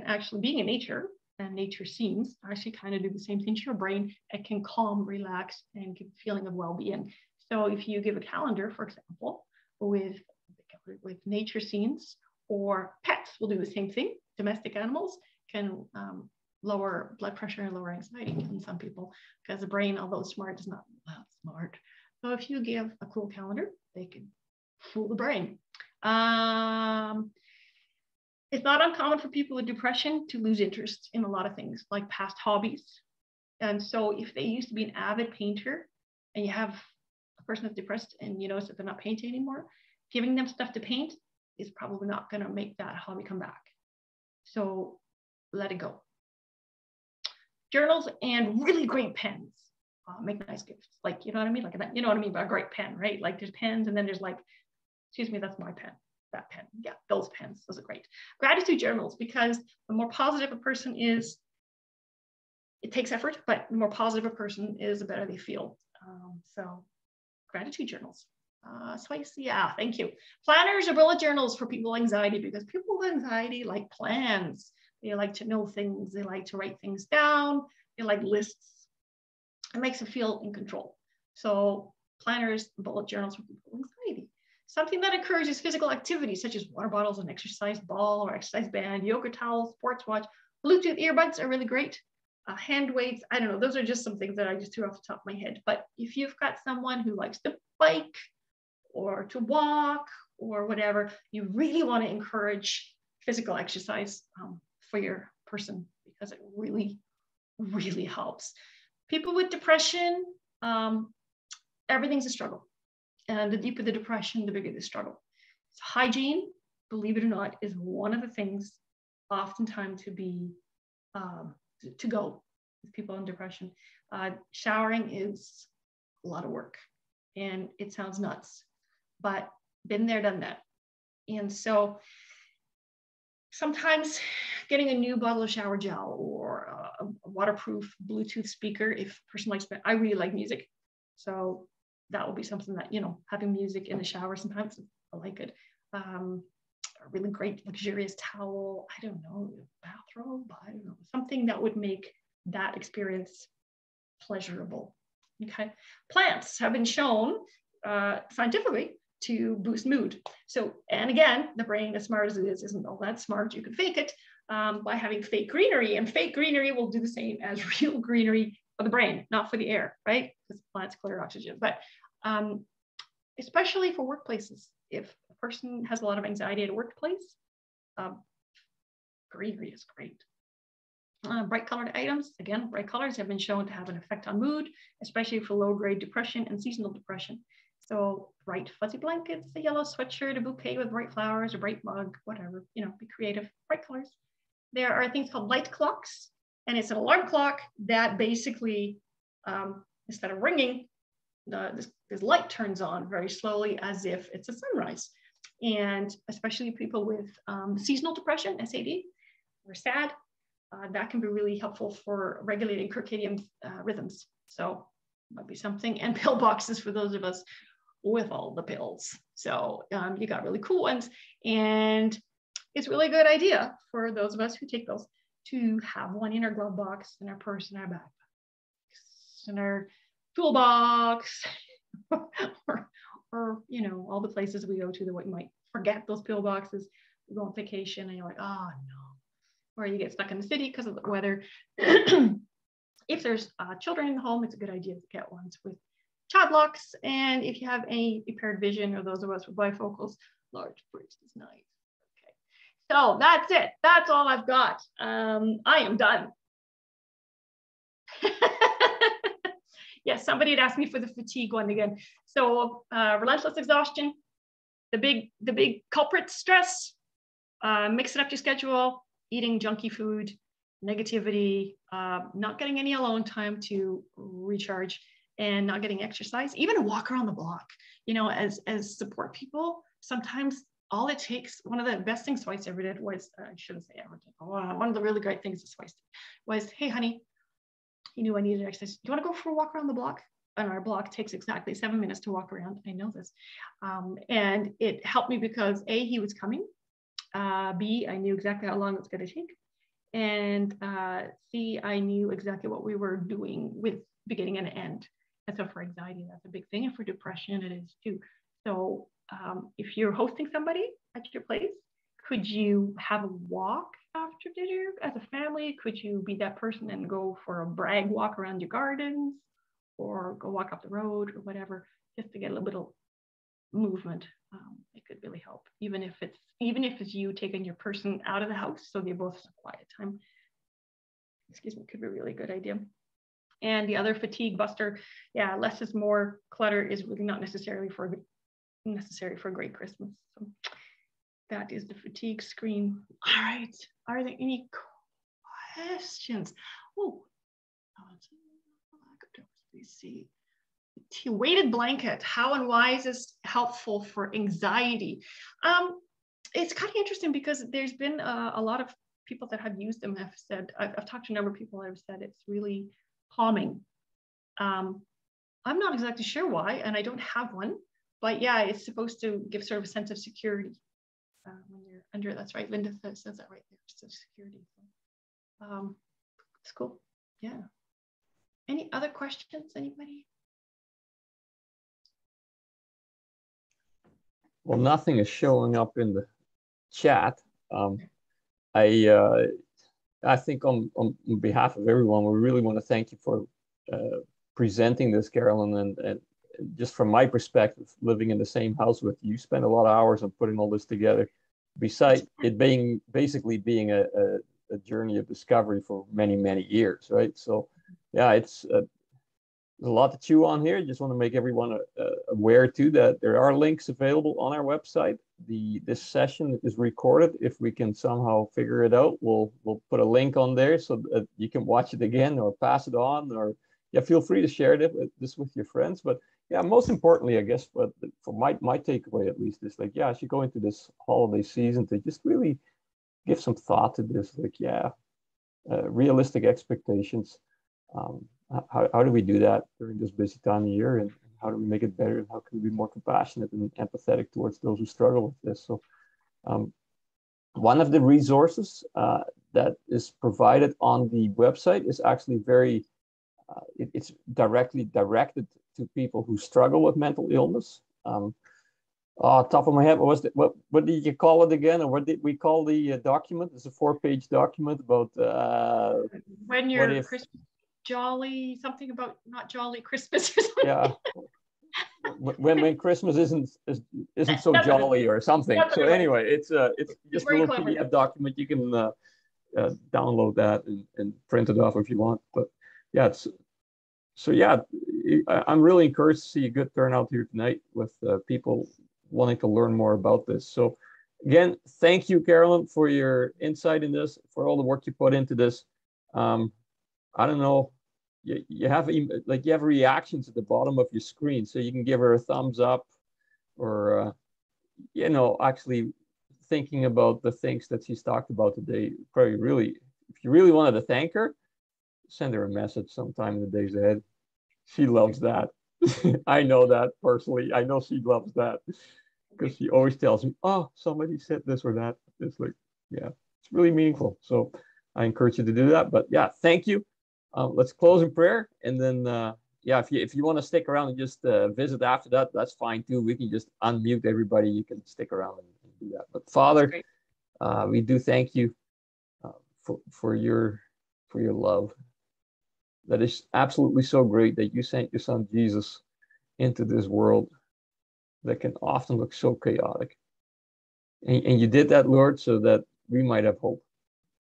actually, being in nature, and nature scenes actually kind of do the same thing to your brain. It can calm, relax, and give a feeling of well-being. So if you give a calendar, for example, with nature scenes, or pets will do the same thing. Domestic animals can lower blood pressure and lower anxiety in some people, because the brain, although smart, is not that smart. So if you give a cool calendar, they can fool the brain. It's not uncommon for people with depression to lose interest in a lot of things, like past hobbies. And so if they used to be an avid painter, and you have a person that's depressed and you notice that they're not painting anymore, giving them stuff to paint is probably not going to make that hobby come back. So let it go. Journals and really great pens make nice gifts. Like, you know what I mean? Like, you know what I mean by a great pen, right? Like there's pens, and then there's like, excuse me, that's my pen. That pen. Yeah, those pens. Those are great. Gratitude journals, because the more positive a person is, it takes effort, but the more positive a person is, the better they feel. So gratitude journals. So I see, yeah, thank you. Planners or bullet journals for people with anxiety, because people with anxiety like plans. They like to know things. They like to write things down. They like lists. It makes them feel in control. So planners, bullet journals for people with anxiety. Something that encourages physical activity, such as water bottles, an exercise ball or exercise band, yoga towel, sports watch. Bluetooth earbuds are really great. Hand weights, I don't know, those are just some things that I just threw off the top of my head. But if you've got someone who likes to bike or to walk or whatever, you really want to encourage physical exercise for your person, because it really, really helps. People with depression, everything's a struggle. And the deeper the depression, the bigger the struggle. So hygiene, believe it or not, is one of the things oftentimes to be, to go with people in depression. Showering is a lot of work, and it sounds nuts, but been there, done that. And so sometimes getting a new bottle of shower gel or a waterproof Bluetooth speaker, if a person likes, I really like music. So that will be something that, you know, having music in the shower, sometimes I like it. A really great luxurious towel, I don't know, bathrobe, I don't know, something that would make that experience pleasurable. Okay, plants have been shown scientifically to boost mood. So, and again, the brain, as smart as it is, isn't all that smart. You can fake it by having fake greenery, and fake greenery will do the same as real greenery for the brain, not for the air, right? Because plants clear oxygen. But especially for workplaces, if a person has a lot of anxiety at a workplace, greenery is great. Bright colored items, again, bright colors have been shown to have an effect on mood, especially for low-grade depression and seasonal depression. So bright fuzzy blankets, a yellow sweatshirt, a bouquet with bright flowers, a bright mug, whatever, you know, be creative, bright colors. There are things called light clocks, and it's an alarm clock that basically, instead of ringing, this light turns on very slowly as if it's a sunrise. And especially people with seasonal depression, SAD, or SAD, that can be really helpful for regulating circadian rhythms. So might be something, and pill boxes for those of us with all the pills. So you got really cool ones, and it's really a good idea for those of us who take pills to have one in our glove box, in our purse, in our backpack, in our toolbox, or you know, all the places we go to that we might forget those pill boxes. You go on vacation and you're like, oh no. Or you get stuck in the city because of the weather. If there's children in the home, it's a good idea to get ones with child locks. And if you have any impaired vision, or those of us with bifocals, large print is nice. Okay, so that's it. That's all I've got. I am done. Yes, somebody had asked me for the fatigue one again. So relentless exhaustion, the big culprit, stress, mix it up your schedule, eating junky food, negativity, not getting any alone time to recharge, and not getting exercise, even a walk around the block. You know, as support people, sometimes all it takes, one of the best things Twice ever did was, I shouldn't say ever did, one of the really great things Twice did was, hey honey, you knew I needed exercise. Do you want to go for a walk around the block? And our block takes exactly 7 minutes to walk around. I know this. And it helped me because A, he was coming. B, I knew exactly how long it was going to take. And C, I knew exactly what we were doing with beginning and end. And so for anxiety, that's a big thing. And for depression, it is too. So if you're hosting somebody at your place, could you have a walk after dinner as a family? Could you be that person and go for a brag walk around your gardens, or go walk up the road, or whatever, just to get a little bit of movement? It could really help, even if it's you taking your person out of the house, so they both have quiet time. Excuse me, could be a really good idea. And the other fatigue buster, yeah, less is more. Clutter is really not necessary for a great Christmas. So that is the fatigue screen. All right, are there any questions? Oh, let's see. Weighted blanket, how and why is this helpful for anxiety? It's kind of interesting because there's been a lot of people that have used them have said, I've talked to a number of people that have said it's really calming. I'm not exactly sure why, and I don't have one, but yeah, it's supposed to give sort of a sense of security when you're under. That's right, Linda says that right there, so security. It's cool, yeah. Any other questions, anybody? Well, nothing is showing up in the chat. I think on behalf of everyone, we really want to thank you for presenting this, Carolyn, and just from my perspective, living in the same house with you, spent a lot of hours on putting all this together. Besides it being basically being a journey of discovery for many, many years, right? So yeah, it's there's a lot to chew on here. Just want to make everyone aware too that there are links available on our website. This session is recorded. If we can somehow figure it out, we'll put a link on there so that you can watch it again or pass it on, or yeah, feel free to share this with your friends. But yeah, most importantly, I guess, but for my takeaway at least is like, yeah, as you go into this holiday season, to just really give some thought to this, like, yeah, realistic expectations. How do we do that during this busy time of year, and how do we make it better, and how can we be more compassionate and empathetic towards those who struggle with this? So one of the resources that is provided on the website is actually very, it's directly directed to people who struggle with mental illness. Top of my head, what did you call it again? Or what did we call the document? It's a 4-page document about when you're Christmas jolly, something about not jolly Christmas or something. Yeah. when Christmas isn't so jolly or something. So anyway, it's just a little PDF document. You can download that and print it off if you want. But yeah, I'm really encouraged to see a good turnout here tonight with people wanting to learn more about this. So again, thank you, Carolyn, for your insight in this, for all the work you put into this. I don't know. You have reactions at the bottom of your screen, so you can give her a thumbs up, or actually thinking about the things that she's talked about today. Probably really, if you really wanted to thank her, send her a message sometime in the days ahead. She loves that. I know that personally. I know she loves that because she always tells me, "Oh, somebody said this or that." It's like, yeah, it's really meaningful. So I encourage you to do that. But yeah, thank you. Let's close in prayer, and then if you want to stick around and just visit after that, that's fine too. We can just unmute everybody. You can stick around and do that. But Father, we do thank you for your love. That is absolutely so great that you sent your son Jesus into this world that can often look so chaotic, and you did that, Lord, so that we might have hope.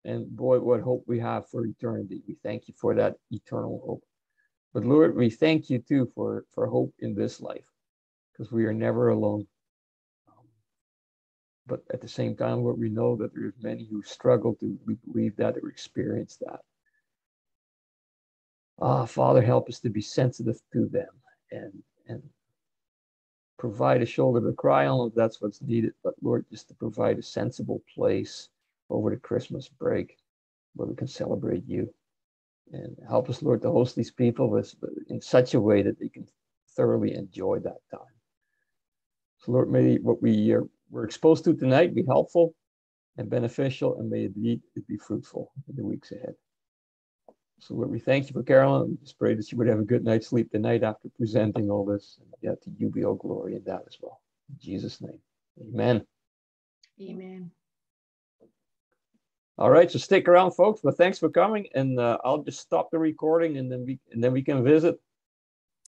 And boy, what hope we have for eternity. We thank you for that eternal hope. But Lord, we thank you too for hope in this life, because we are never alone. But at the same time, Lord, we know that there's many who struggle to believe that or experience that. Father, help us to be sensitive to them and provide a shoulder to cry on if that's what's needed. But Lord, just to provide a sensible place over the Christmas break where we can celebrate you, and help us, Lord, to host these people in such a way that they can thoroughly enjoy that time. So Lord, may what we're exposed to tonight be helpful and beneficial, and may it be fruitful in the weeks ahead. So Lord, we thank you for Carolyn. We just pray that she would have a good night's sleep tonight after presenting all this. And yeah, to you be all glory in that as well. In Jesus' name, amen. Amen. All right, so stick around, folks. But thanks for coming, and I'll just stop the recording, and then we can visit.